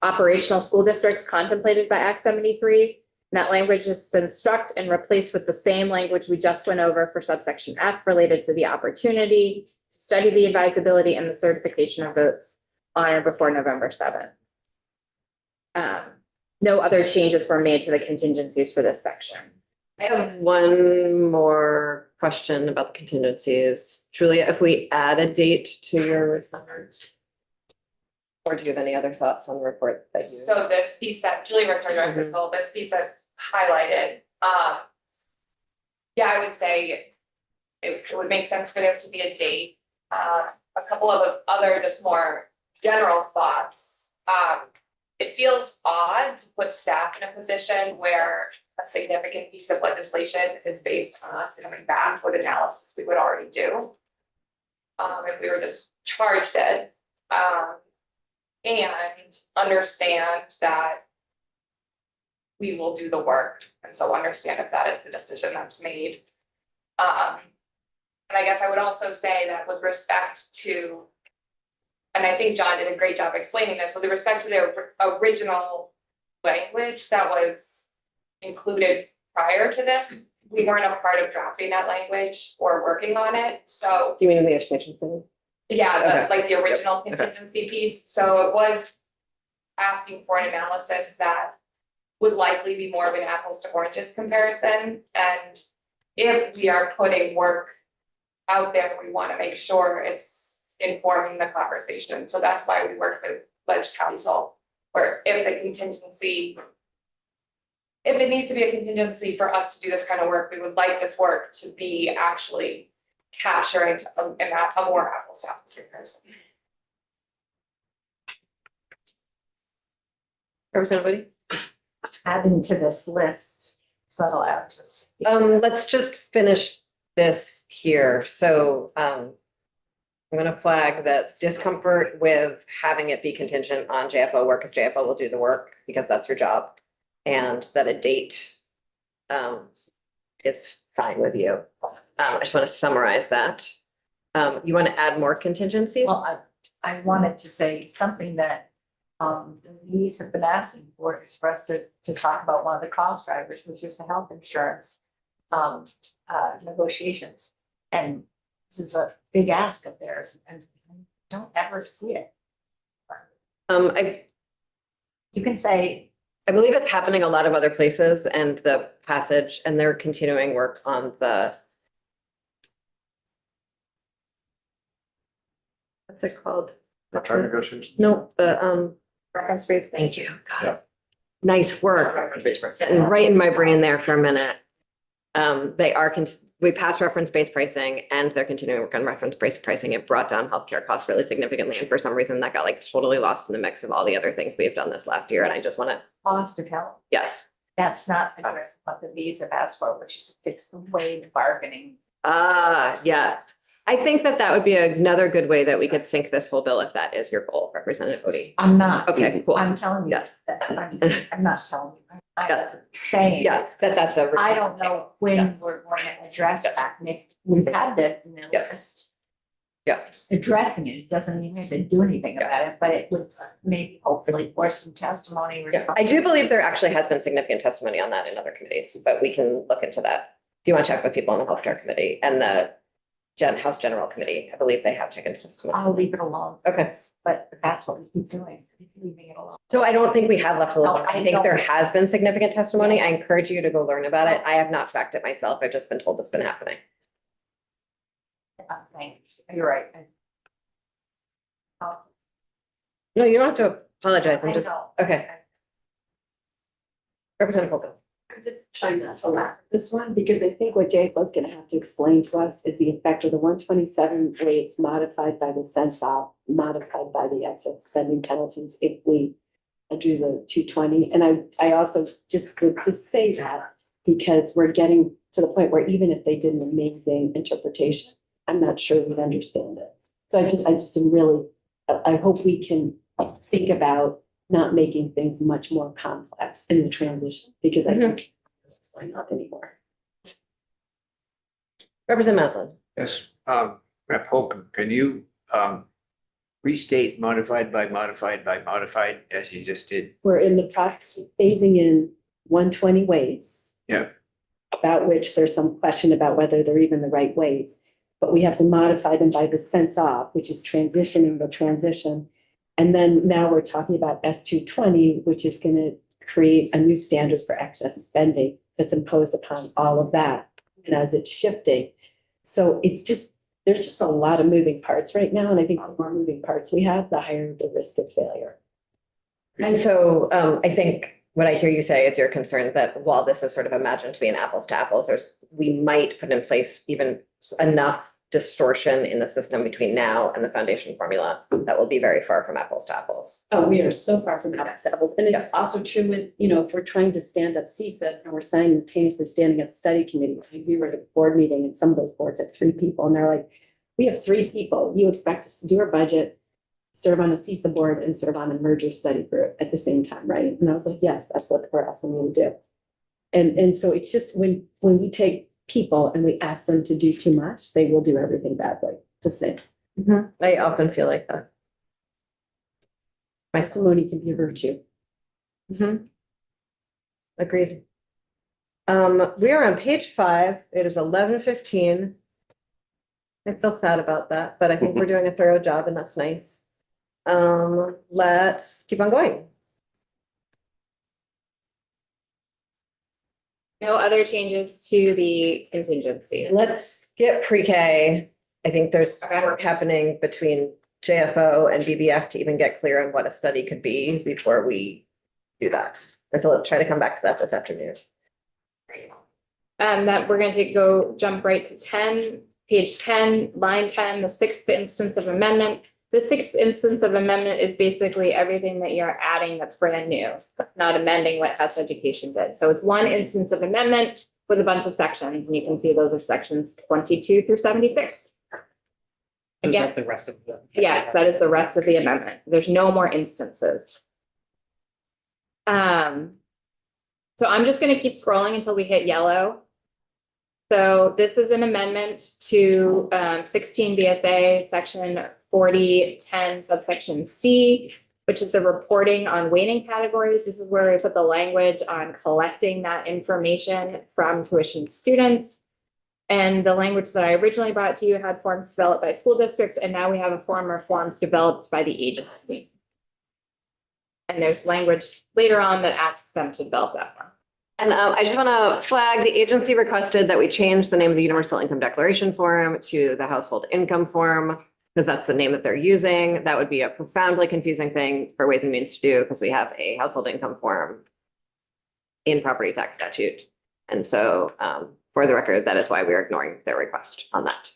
operational school districts contemplated by Act 73. And that language has been struck and replaced with the same language we just went over for subsection F related to the opportunity to study the advisability and the certification of votes on or before November 7th. No other changes were made to the contingencies for this section. I have one more question about the contingencies. Julia, if we add a date to your report? Or do you have any other thoughts on the report that you? So this piece that Julie worked on, this whole, this piece that's highlighted, yeah, I would say it would make sense for there to be a date. A couple of other just more general thoughts. It feels odd to put staff in a position where a significant piece of legislation is based on us coming back with analysis we would already do. If we were just charged it. And understand that we will do the work, and so understand if that is the decision that's made. And I guess I would also say that with respect to, and I think John did a great job explaining this, with respect to the original language that was included prior to this, we weren't a part of drafting that language or working on it, so. You mean the education thing? Yeah, Okay. like the original contingency piece, so it was asking for an analysis that would likely be more of an apples to oranges comparison, and if we are putting work out there, we wanna make sure it's informing the conversation, so that's why we work with Ledge Council, where if the contingency, if it needs to be a contingency for us to do this kind of work, we would like this work to be actually capturing a more apples to apples comparison. Representative Adding to this list, so that'll add to this. Let's just finish this here. So, I'm gonna flag that discomfort with having it be contingent on JFO work, because JFO will do the work, because that's your job. And that a date, is fine with you. I just want to summarize that. You want to add more contingencies? Well, I wanted to say something that these have been asking for is for us to talk about one of the cost drivers, which is the health insurance negotiations. And this is a big ask of theirs, and I don't ever see it. You can say, I believe it's happening a lot of other places, and the passage, and they're continuing work on the. What's it called? Contract negotiations. No, the, Reference phrase. thank you. Yeah. God. Nice work. Getting right in my brain there for a minute. They are, we passed reference-based pricing, and they're continuing work on reference-based pricing. It brought down healthcare costs really significantly, and for some reason that got like totally lost in the mix of all the other things we've done this last year, and I just want to, cost of health, yes. that's not addressing what the V's have asked for, which is to fix the way the bargaining. Yes. I think that that would be another good way that we could sync this whole bill if that is your goal, Representative Bodie. I'm not. Okay, cool. I'm telling you. Yes. That I'm not telling you. Yes. I'm saying. Yes, that's a. I don't know when Yes. we're going to address Yes. that, and if we've had that in the Yes. list. Yes. Addressing it, doesn't mean we have to do anything about it, but it would maybe hopefully force some testimony or Yeah. something. I do believe there actually has been significant testimony on that in other committees, but we can look into that. If you want to check with people on the healthcare committee and the House General Committee, I believe they have taken testimony. I'll leave it alone. Okay. But that's what we keep doing, leaving it alone. So I don't think we have left alone. No, I I think there don't. has been significant testimony. I encourage you to go learn about it. I have not tracked it myself. I've just been told it's been happening. Thanks, you're right. No, you don't have to apologize. I I'm just, know. okay. Representative Holcomb. I'm just trying not to laugh at this one, because I think what JFO's gonna have to explain to us is the effect of the 127 rates modified by the CENSOP, modified by the excess spending penalties if we do the 220. And I also just would just say that because we're getting to the point where even if they did an amazing interpretation, I'm not sure we'd understand it. So I just am really, I hope we can think about not making things much more complex in the transition, because I think that's going on anymore. Representative Maslin. Yes, Rep. Holcomb, can you restate modified by modified by modified as you just did? We're in the process of phasing in 120 weights. Yeah. About which there's some question about whether they're even the right weights. But we have to modify them by the cents off, which is transitioning the transition. And then now we're talking about S220, which is going to create a new standard for excess spending that's imposed upon all of that. And as it's shifting. So it's just, there's just a lot of moving parts right now. And I think the more moving parts we have, the higher the risk of failure. And so I think what I hear you say is you're concerned that while this is sort of imagined to be an apples to apples, we might put in place even enough distortion in the system between now and the foundation formula that will be very far from apples to apples. Oh, we are so far from apples to apples. And it's also true with, if we're trying to stand up CSIS and we're simultaneously standing up study committees. Like, we were at a board meeting and some of those boards had 3 people and they're like, we have 3 people. You expect us to do our budget, serve on a CISA board and serve on a merger study group at the same time, right? And I was like, yes, that's what we're asking you to do. And so it's just when we take people and we ask them to do too much, they will do everything badly, just saying. I often feel like that. Testimony can be a virtue. Agreed. We are on page 5. It is 11:15. I feel sad about that, but I think we're doing a thorough job and that's nice. Let's keep on going. No other changes to the contingencies. Let's skip pre-K. I think there's work happening between JFO and BBF to even get clear on what a study could be before we do that. And so let's try to come back to that this afternoon. That we're going to jump right to 10, page 10, line 10, the 6th instance of amendment. The 6th instance of amendment is basically everything that you're adding that's brand new, not amending what Hess Education did. So it's one instance of amendment with a bunch of sections, and you can see those are sections 22 through 76. Again, The rest of the. yes, that is the rest of the amendment. There's no more instances. So I'm just going to keep scrolling until we hit yellow. So this is an amendment to 16 VSA section 4010 subsection C, which is the reporting on weighting categories. This is where we put the language on collecting that information from tuition students. And the language that I originally brought to you had forms developed by school districts, and now we have a form or forms developed by the agency. And there's language later on that asks them to develop that form. And I just want to flag, the agency requested that we change the name of the Universal Income Declaration Form to the Household Income Form, because that's the name that they're using. That would be a profoundly confusing thing for Ways and Means to do, because we have a household income form in property tax statute. And so for the record, that is why we're ignoring their request on that.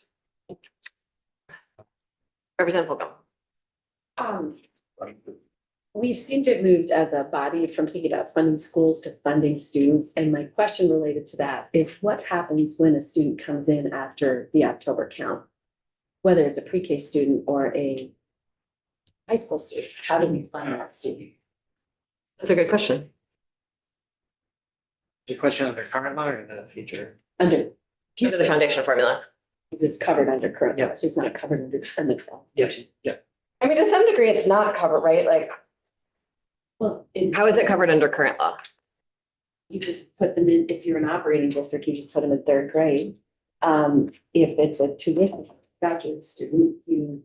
Representative Holcomb. We've seen it moved as a body from thinking about funding schools to funding students. And my question related to that is what happens when a student comes in after the October count? Whether it's a pre-K student or a high school student, how do we fund that student? That's a good question. Your question under current law or in the future? Under The foundation formula. it's covered under current, Yeah. it's just not covered under. Yeah. I mean, to some degree, it's not covered, right? Like, Well, how is it covered under current law? you just put them in, if you're an operating district, you just put them in 3rd grade. If it's a tuition graduate student, you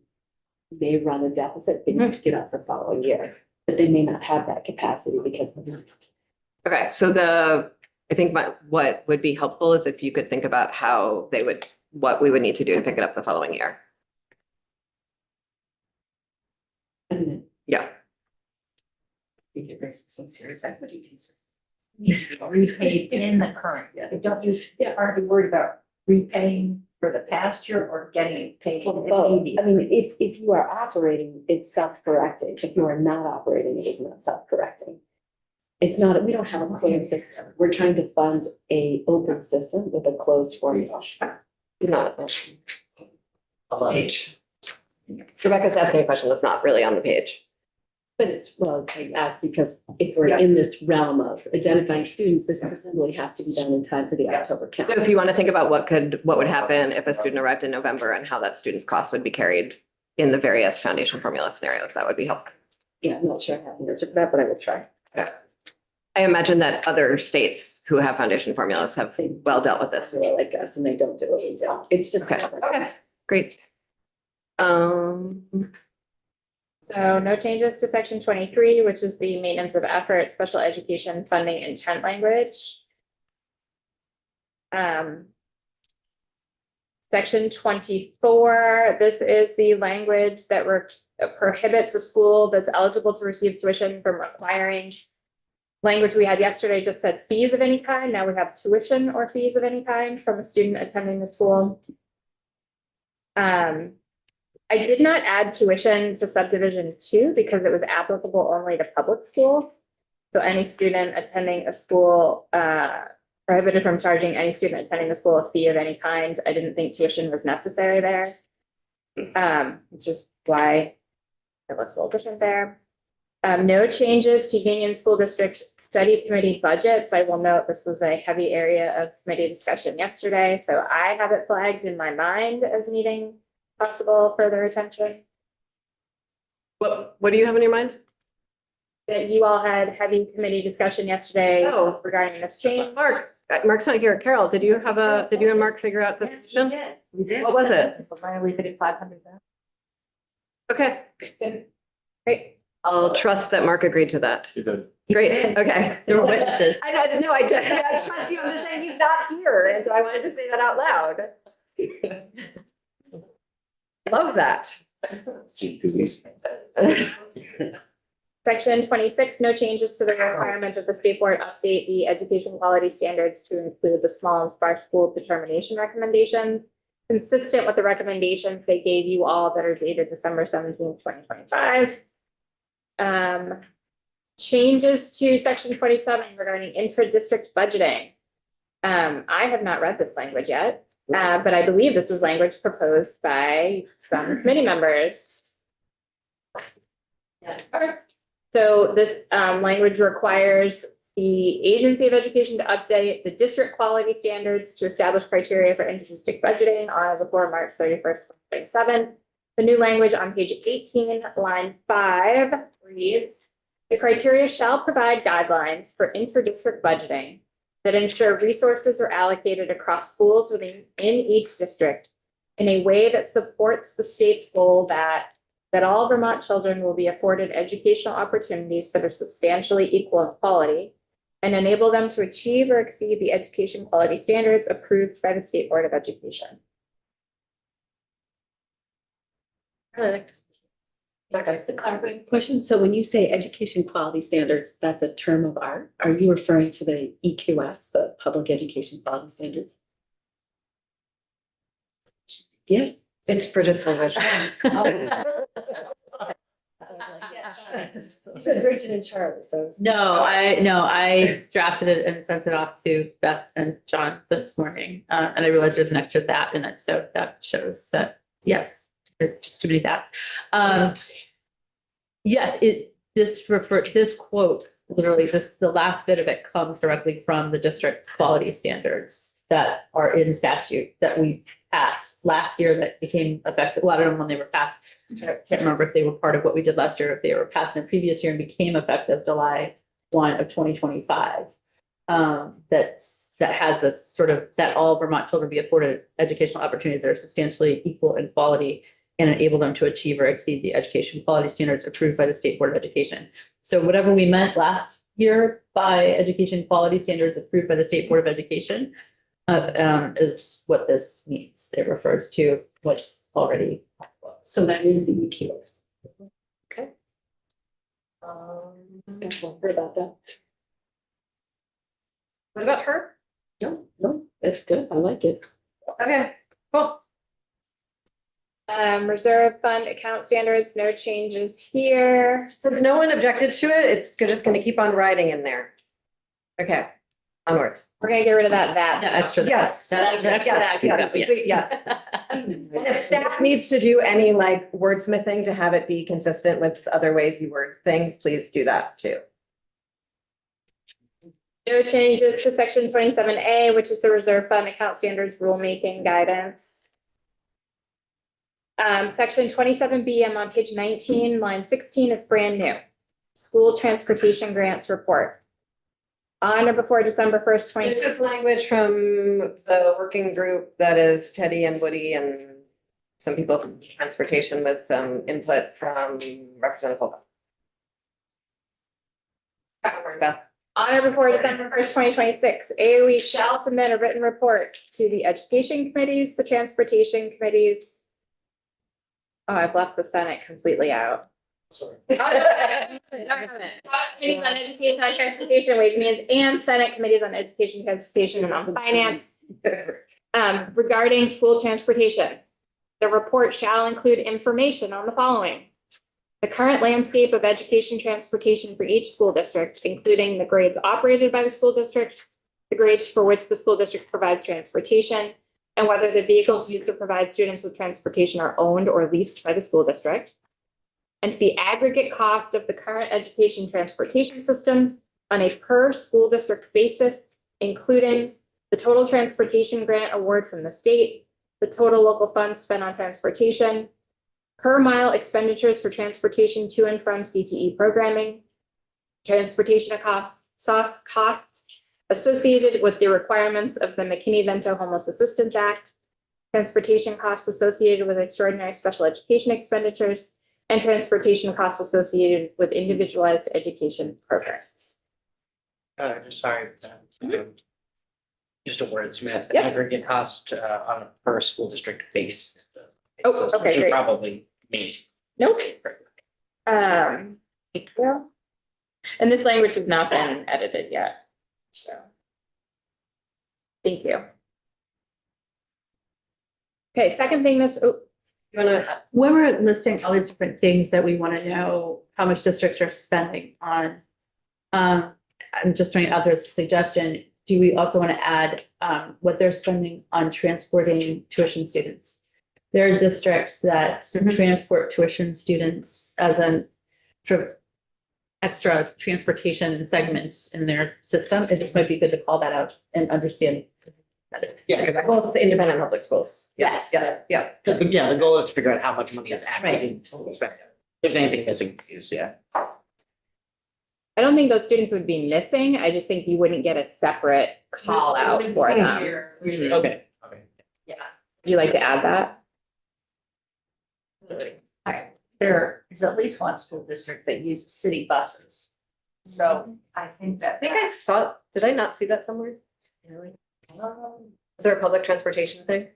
may run a deficit, but you get up the following year. But they may not have that capacity because of Okay, so I think what would be helpful is if you could think about how what we would need to do to pick it up the following year. Yeah. we get very some serious equity concerns. Need to be repaid in the current year. Don't you, aren't you worried about repaying for the past year or getting paid Well, both. immediately? I mean, if you are operating, it's self-correcting. If you are not operating, it is not self-correcting. It's not, we don't have a closed system. We're trying to fund a open system with a closed formula. Not Page. Rebecca's asking a question that's not really on the page. But it's, well, I asked because if we're in this realm of identifying students, this assembly has to be done in time for the October count. So if you want to think about what would happen if a student arrived in November and how that student's cost would be carried in the various foundation formula scenarios, that would be helpful. Yeah, I'm not sure I have an answer for that, but I will try. I imagine that other states who have foundation formulas have well dealt with this. They're like us and they don't do what we do. It's just. Okay, okay, great. So no changes to section 23, which is the maintenance of effort, special education funding intent language. Section 24, this is the language that prohibits a school that's eligible to receive tuition from requiring. Language we had yesterday just said fees of any kind. Now we have tuition or fees of any kind from a student attending the school. I did not add tuition to subdivision 2 because it was applicable only to public schools. So any student attending a school prohibited from charging any student attending the school a fee of any kind. I didn't think tuition was necessary there. Which is why it looks a little different there. No changes to Union School District Study Committee budgets. I will note this was a heavy area of committee discussion yesterday, so I have it flagged in my mind as needing possible further attention. What do you have in your mind? That you all had heavy committee discussion yesterday Oh. regarding this change. Mark's not here. Carol, did you and Mark figure out this? We did. What was it? Finally, we did 500. Okay, Great. I'll trust that Mark agreed to that. You did. Great, okay. There were witnesses. I didn't know, I trust you, I'm just saying he's not here, and so I wanted to say that out loud. Love that. Section 26, no changes to the requirement that the state board update the education quality standards to include the small and sparse school determination recommendations, consistent with the recommendations they gave you all that are dated December 17th, 2025. Changes to section 27 regarding intra-district budgeting. I have not read this language yet, but I believe this is language proposed by some committee members. Okay. So this language requires the Agency of Education to update the district quality standards to establish criteria for inter-district budgeting on or before March 31st, 2027. The new language on page 18, line 5 reads, the criteria shall provide guidelines for inter-district budgeting that ensure resources are allocated across schools within each district in a way that supports the state's goal that all Vermont children will be afforded educational opportunities that are substantially equal in quality and enable them to achieve or exceed the education quality standards approved by the State Board of Education. That's the clarifying question. So when you say education quality standards, that's a term of art. Are you referring to the EQS, the Public Education Quality Standards? Yeah. It's Bridget's language. You said Bridget and Charlie, so. it's- No, I drafted it and sent it off to Beth and John this morning. And I realized there's an extra that in it, so that shows that, yes, there's just too many that's. Yes, this quote, literally, the last bit of it comes directly from the district quality standards that are in statute that we passed last year that became effective. Well, I don't know when they were passed. I can't remember if they were part of what we did last year, or if they were passed in a previous year and became effective July 1 of 2025. That has this sort of, that all Vermont children be afforded educational opportunities that are substantially equal in quality and enable them to achieve or exceed the education quality standards approved by the State Board of Education. So whatever we meant last year by education quality standards approved by the State Board of Education is what this means. It refers to what's already. So that is the EQS. Okay. Heard about that. What about her? No, it's good. I like it. Okay, cool. Reserve fund account standards, no changes here. Since no one objected to it, it's just gonna keep on writing in there. Okay, onwards. We're gonna get rid of that. That extra. Yes. That extra. Yes, yes. And if staff needs to do any like wordsmithing to have it be consistent with other ways you word things, please do that too. No changes to section 27A, which is the reserve fund account standards rulemaking guidance. Section 27B, I'm on page 19, line 16 is brand new. School transportation grants report. on or before December 1st, 2026. This is language from the working group that is Teddy and Woody and some people from transportation with some input from Representative Holcomb. Beth. On or before December 1st, 2026, AOE shall submit a written report to the education committees, the transportation committees. Oh, I've left the Senate completely out. Sorry. House committees on education, on transportation, ways and means, and Senate committees on education, transportation, and on finance. Regarding school transportation, the report shall include information on the following: the current landscape of education transportation for each school district, including the grades operated by the school district, the grades for which the school district provides transportation, and whether the vehicles used to provide students with transportation are owned or leased by the school district. And the aggregate cost of the current education transportation system on a per school district basis, including the total transportation grant award from the state, the total local funds spent on transportation, per mile expenditures for transportation to and from CTE programming, transportation costs associated with the requirements of the McKinney-Vento Homeless Assistance Act, transportation costs associated with extraordinary special education expenditures, and transportation costs associated with individualized education programs. Sorry. Just a wordsmith, Yep. aggregate cost on a per school district base. Oh, okay, Which is great. probably me. Nope. Thank you. And this language has not been edited yet, so. Thank you. Okay, second thing You wanna, When we're listing all these different things that we want to know how much districts are spending on, I'm just throwing out this suggestion. Do we also want to add what they're spending on transporting tuition students? There are districts that transport tuition students as an sort of extra transportation segments in their system. It just might be good to call that out and understand. Yeah, because well, the independent public schools. Yes. Yeah. because the goal is to figure out how much money is actually being spent. If there's anything missing, is I don't think those students would be missing. I just think you wouldn't get a separate call out for them. Okay, okay. Yeah. Would you like to add that? There is at least one school district that uses city buses. So I think that. I think I saw, did I not see that somewhere? Really? Is there a public transportation thing?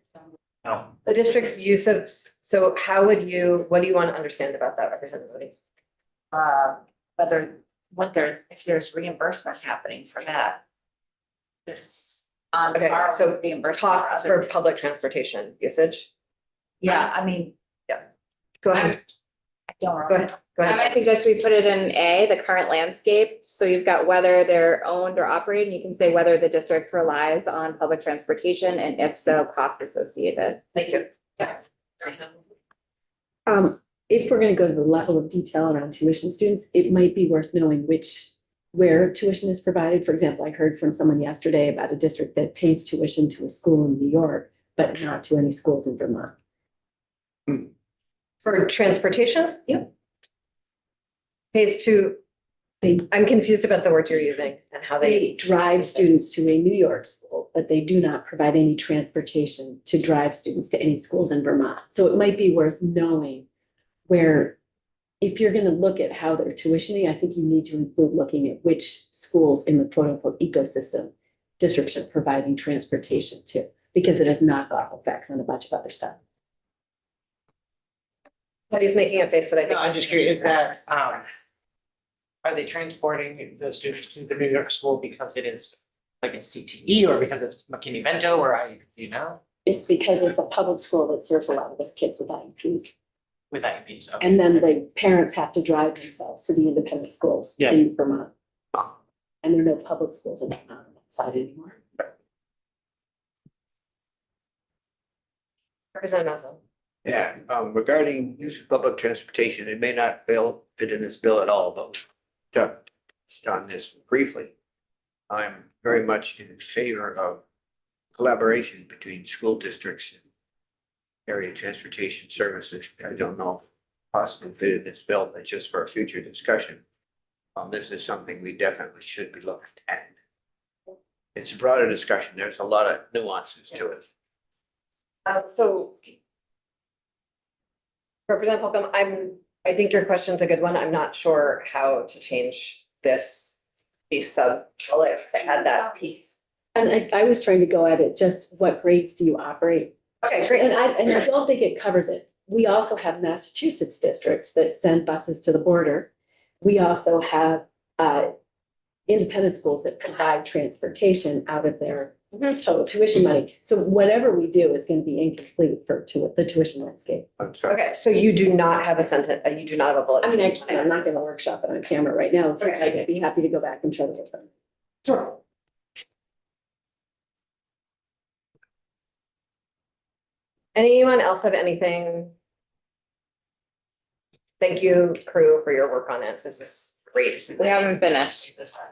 No. The district's use of, so how would you, what do you want to understand about that, Representative? If there's reimbursement happening for that. This on Okay, par so with reimbursement. Costs for public transportation usage? Yeah, I mean, Go ahead, I don't. go ahead, go I ahead. might suggest we put it in A, the current landscape. So you've got whether they're owned or operated, and you can say whether the district relies on public transportation, and if so, costs associated. Thank you. If we're gonna go to the level of detail around tuition students, it might be worth knowing where tuition is provided. For example, I heard from someone yesterday about a district that pays tuition to a school in New York, but not to any schools in Vermont. For transportation? Yep. Pays to, I'm confused about the words you're using and how They they. drive students to a New York school, but they do not provide any transportation to drive students to any schools in Vermont. So it might be worth knowing where, if you're gonna look at how they're tuitioning, I think you need to include looking at which schools in the quote unquote ecosystem districts are providing transportation to, because it has knockoff effects on a bunch of other stuff. But he's making a face that I think. No, I'm just curious, is that, are they transporting the students to the New York school because it is like a CTE or because it's McKinney-Vento or you know, It's because it's a public school that serves a lot of their kids with IEPs. with IEPs? Okay. And then the parents have to drive themselves to the independent schools Yeah. in Vermont. And there are no public schools in Vermont on that side anymore. Representative Nelson. Yeah, regarding use of public transportation, it may not fit in this bill at all, but touched on this briefly. I'm very much in favor of collaboration between school districts and area transportation services. I don't know if possibly fit in this bill, but just for a future discussion. This is something we definitely should be looking at. It's a broader discussion. There's a lot of nuances to it. So Representative Holcomb, I think your question's a good one. I'm not sure how to change this piece of, well, if I had that piece. And I was trying to go at it, just what grades do you operate? Okay, great. And I don't think it covers it. We also have Massachusetts districts that send buses to the border. We also have independent schools that provide transportation out of their total tuition money. So whatever we do is going to be incomplete for the tuition landscape. I'm sorry. Okay, so you do not have a sentence, you do not have a bullet. I mean, I'm not going to workshop it on camera right now. Okay. I'd be happy to go back and try to get them. Sure. Anyone else have anything? Thank you, crew, for your work on it. This is great. We haven't finished.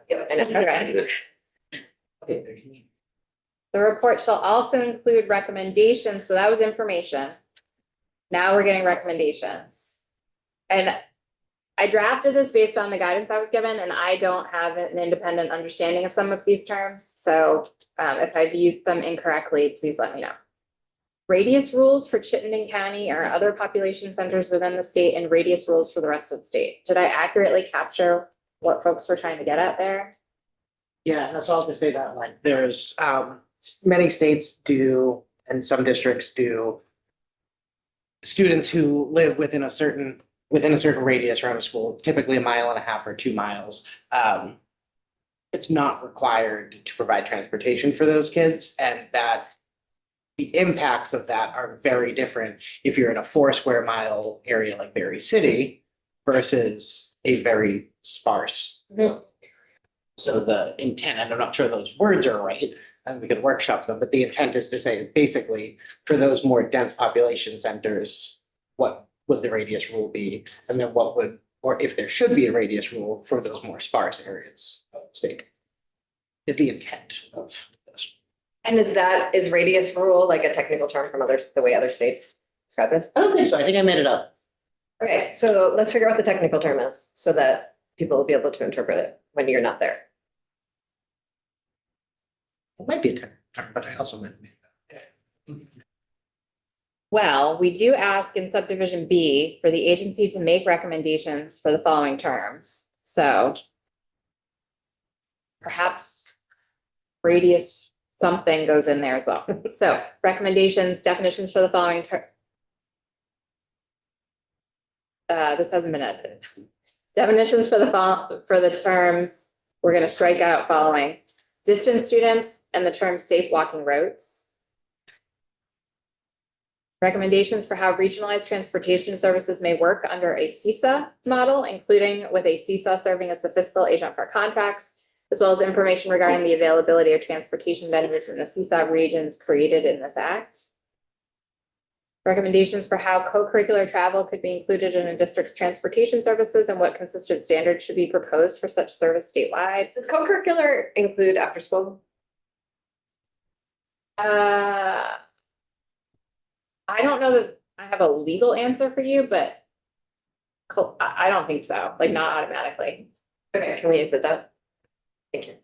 Yeah, I know. Okay. The report shall also include recommendations, so that was information. Now we're getting recommendations. And I drafted this based on the guidance I was given, and I don't have an independent understanding of some of these terms. So if I viewed them incorrectly, please let me know. Radius rules for Chittenden County or other population centers within the state, and radius rules for the rest of the state. Did I accurately capture what folks were trying to get at there? Yeah, that's all I was gonna say, that like there's many states do and some districts do. Students who live within a certain radius around a school, typically 1.5 miles or 2 miles. It's not required to provide transportation for those kids, and that the impacts of that are very different if you're in a 4 square mile area like Berry City versus a very sparse. So the intent, and I'm not sure those words are right, and we could workshop them, but the intent is to say, basically, for those more dense population centers, what would the radius rule be? And then what would, or if there should be a radius rule for those more sparse areas of the state? Is the intent of this. And is radius rule like a technical term from the way other states describe this? I don't think so. I think I made it up. Okay, so let's figure out what the technical term is so that people will be able to interpret it when you're not there. It might be a technical term, but I also meant. Well, we do ask in subdivision B for the agency to make recommendations for the following terms. So perhaps radius something goes in there as well. So recommendations, definitions for the following term. This hasn't been edited. Definitions for the terms, we're going to strike out following: distance students and the term safe walking routes. Recommendations for how regionalized transportation services may work under a CESA model, including with a CESA serving as the fiscal agent for contracts, as well as information regarding the availability of transportation vendors in the CESA regions created in this act. Recommendations for how co-curricular travel could be included in a district's transportation services and what consistent standards should be proposed for such service statewide. Does co-curricular include after school? I don't know that I have a legal answer for you, but I don't think so, like not automatically. Okay, can we include that? Thank you.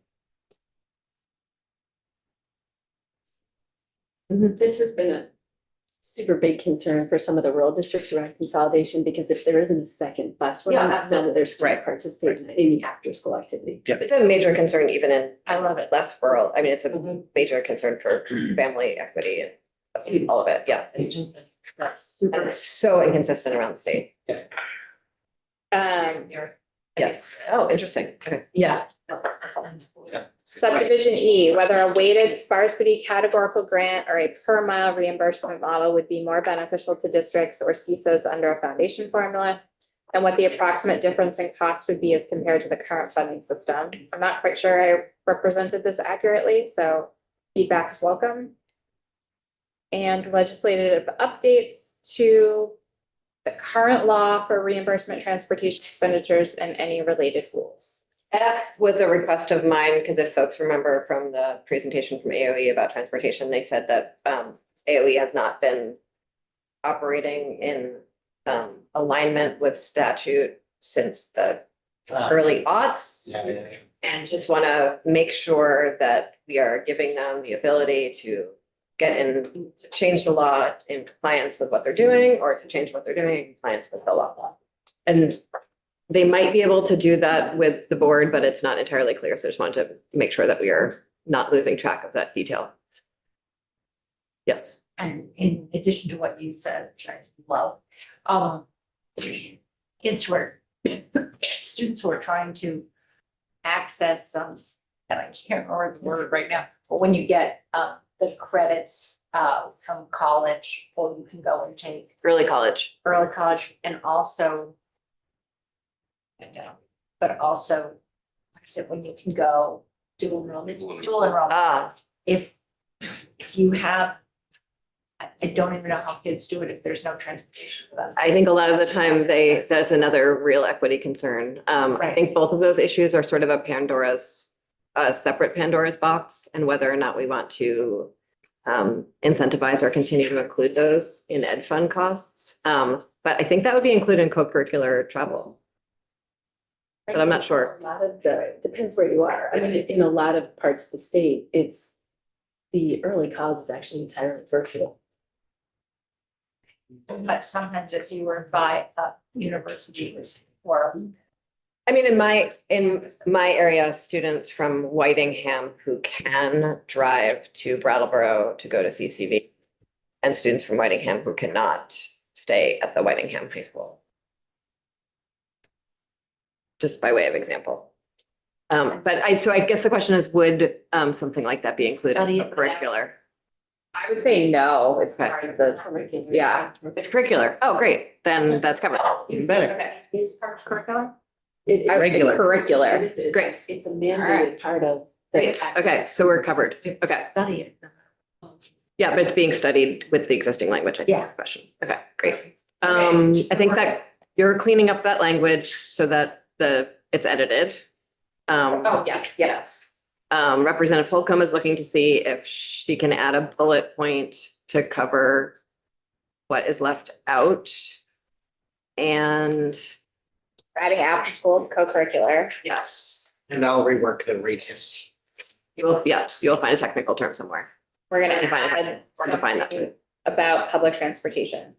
This has been a super big concern for some of the rural districts around consolidation, because if there isn't a second bus, we're Yeah, not absolutely. none of their students Right. participate in any after school activity. It's a major concern even in I love it. less rural. I mean, it's a major concern for family equity and all of it. Yeah. That's And it's so inconsistent around the state. Yes. Oh, interesting. Okay. Yeah. Subdivision E, whether a weighted sparsity categorical grant or a per mile reimbursement model would be more beneficial to districts or CESAs under a foundation formula, and what the approximate difference in cost would be as compared to the current funding system. I'm not quite sure I represented this accurately, so feedback is welcome. And legislative updates to the current law for reimbursement transportation expenditures and any related rules. F was a request of mine, because if folks remember from the presentation from AOE about transportation, they said that AOE has not been operating in alignment with statute since the early aughts. And just want to make sure that we are giving them the ability to get in, to change the law in compliance with what they're doing, or to change what they're doing in compliance with the law. And they might be able to do that with the board, but it's not entirely clear. So I just wanted to make sure that we are not losing track of that detail. Yes. And in addition to what you said, which I love, kids who are, students who are trying to access some, and I can't remember the word right now, but when you get the credits from college, or you can go and take Early college. early college and also, but also, like I said, when you can go dual enrollment, if you have, I don't even know how kids do it if there's no transportation for them. I think a lot of the time that's another real equity concern. I Right. think both of those issues are sort of a separate Pandora's box, and whether or not we want to incentivize or continue to include those in ed fund costs. But I think that would be included in co-curricular travel. But I'm not sure. A lot of depends where you are. I mean, in a lot of parts of the state, it's, the early college is actually entirely virtual. But sometimes if you were by a university or. I mean, in my area, students from Whitingham who can drive to Brattleboro to go to CCV, and students from Whitingham who cannot stay at the Whitingham High School. Just by way of example. So I guess the question is, would something like that be included Study in it. curricular? I would say no, it's Okay. part of the, yeah. It's curricular. Oh, great. Then that's covered. Even better. Is part of curriculum? It- I would say It curricular. is, Great. it's a mandated part of. the Great. Okay, so we're covered. Okay. Study it. Yeah, but it's being studied with the existing language, I think is the question. Okay, great. I think that you're cleaning up that language so that it's edited. Oh, yes. Representative Fulcom is looking to see if she can add a bullet point to cover what is left out. And Adding after school co-curricular. Yes. And I'll rework the radius. you'll find a technical term somewhere. We're gonna Define it. add Or define that. something about public transportation.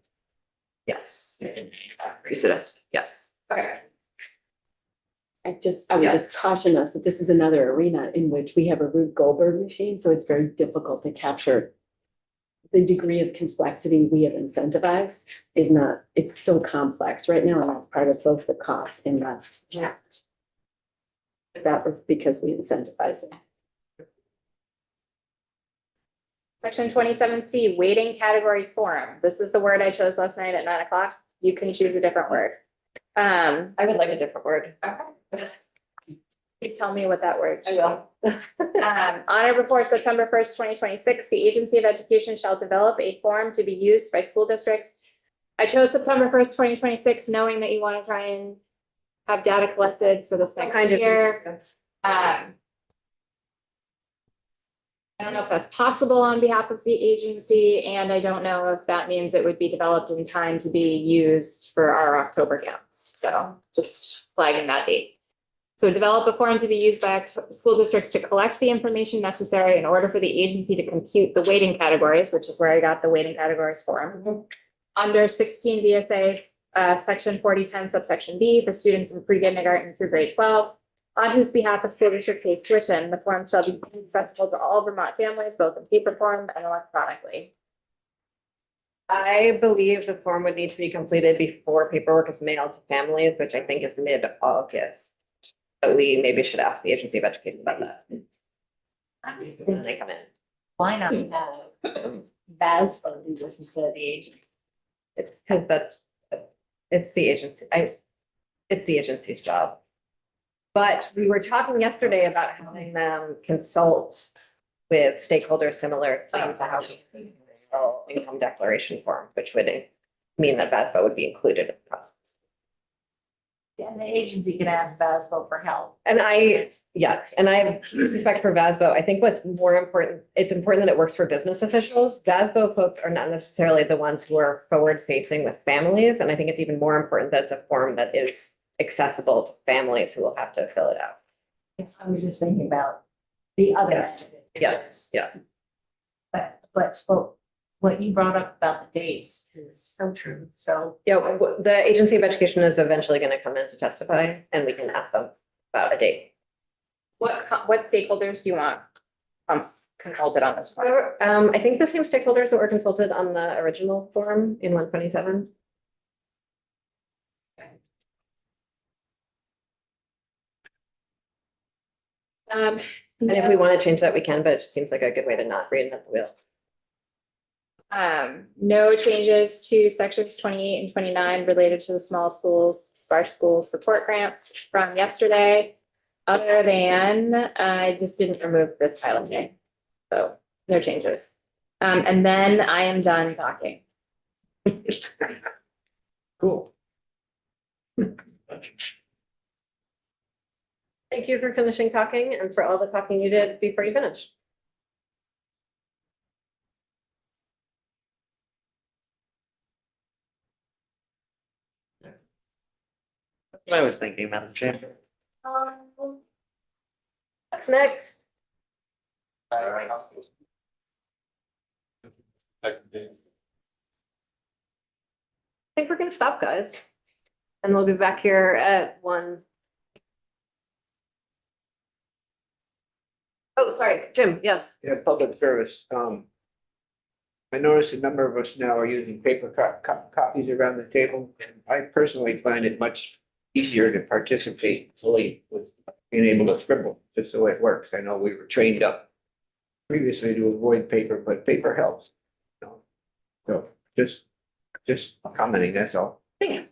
Yes. Recidivist, yes. Okay. I would just caution us that this is another arena in which we have a Rube Goldberg machine, so it's very difficult to capture. The degree of complexity we have incentivized is not, it's so complex right now, and that's part of both the cost and the. That was because we incentivized it. Section 27C, weighting categories forum. This is the word I chose last night at 9:00. You can choose a different word. I would like a different word. Okay. Please tell me what that word. I will. On or before September 1st, 2026, the Agency of Education shall develop a form to be used by school districts. I chose September 1st, 2026, knowing that you want to try and have data collected for this next year. I don't know if that's possible on behalf of the agency, and I don't know if that means it would be developed in time to be used for our October counts. So just flagging that date. So develop a form to be used by school districts to collect the information necessary in order for the agency to compute the weighting categories, which is where I got the weighting categories form. Under 16 VSA, section 4010 subsection B for students in pre-kindergarten through grade 12. On whose behalf a school district pays tuition, the form shall be accessible to all Vermont families, both in paper form and electronically. I believe the form would need to be completed before paperwork is mailed to families, which I think is mid-August. But we maybe should ask the Agency of Education about that. I was When they thinking, come in. why not have VASBO do this instead of the agency? It's because it's the agency, it's the agency's job. But we were talking yesterday about having them consult with stakeholders similar to how we income declaration form, which would mean that VASBO would be included in the process. And the agency can ask VASBO for help. And yes, and I have respect for VASBO. I think what's more important, it's important that it works for business officials. VASBO folks are not necessarily the ones who are forward facing with families. And I think it's even more important that it's a form that is accessible to families who will have to fill it out. I was just thinking about the other. Yes. end of it. Yes, yeah. But what you brought up about the dates is so true, so. Yeah, the Agency of Education is eventually gonna come in to testify and we can ask them about a date. What stakeholders do you want consulted on this one? I think the same stakeholders that were consulted on the original form in 127. And if we want to change that, we can, but it just seems like a good way to not reinvent the wheel. No changes to sections 28 and 29 related to the small schools, sparse schools support grants from yesterday. Other than, I just didn't remove this filing name. So no changes. And then I am done talking. Cool. Thank you for finishing talking and for all the talking you did before you finished. I was thinking, Madam Chair. What's next? I think we're gonna stop, guys. And we'll be back here at 1. Oh, sorry, Jim, yes. Yeah, public service, I noticed a number of us now are using paper copies around the table. And I personally find it much easier to participate fully with being able to scribble, just the way it works. I know we were trained up previously to avoid paper, but paper helps. You know? So just commenting, that's all. Okay.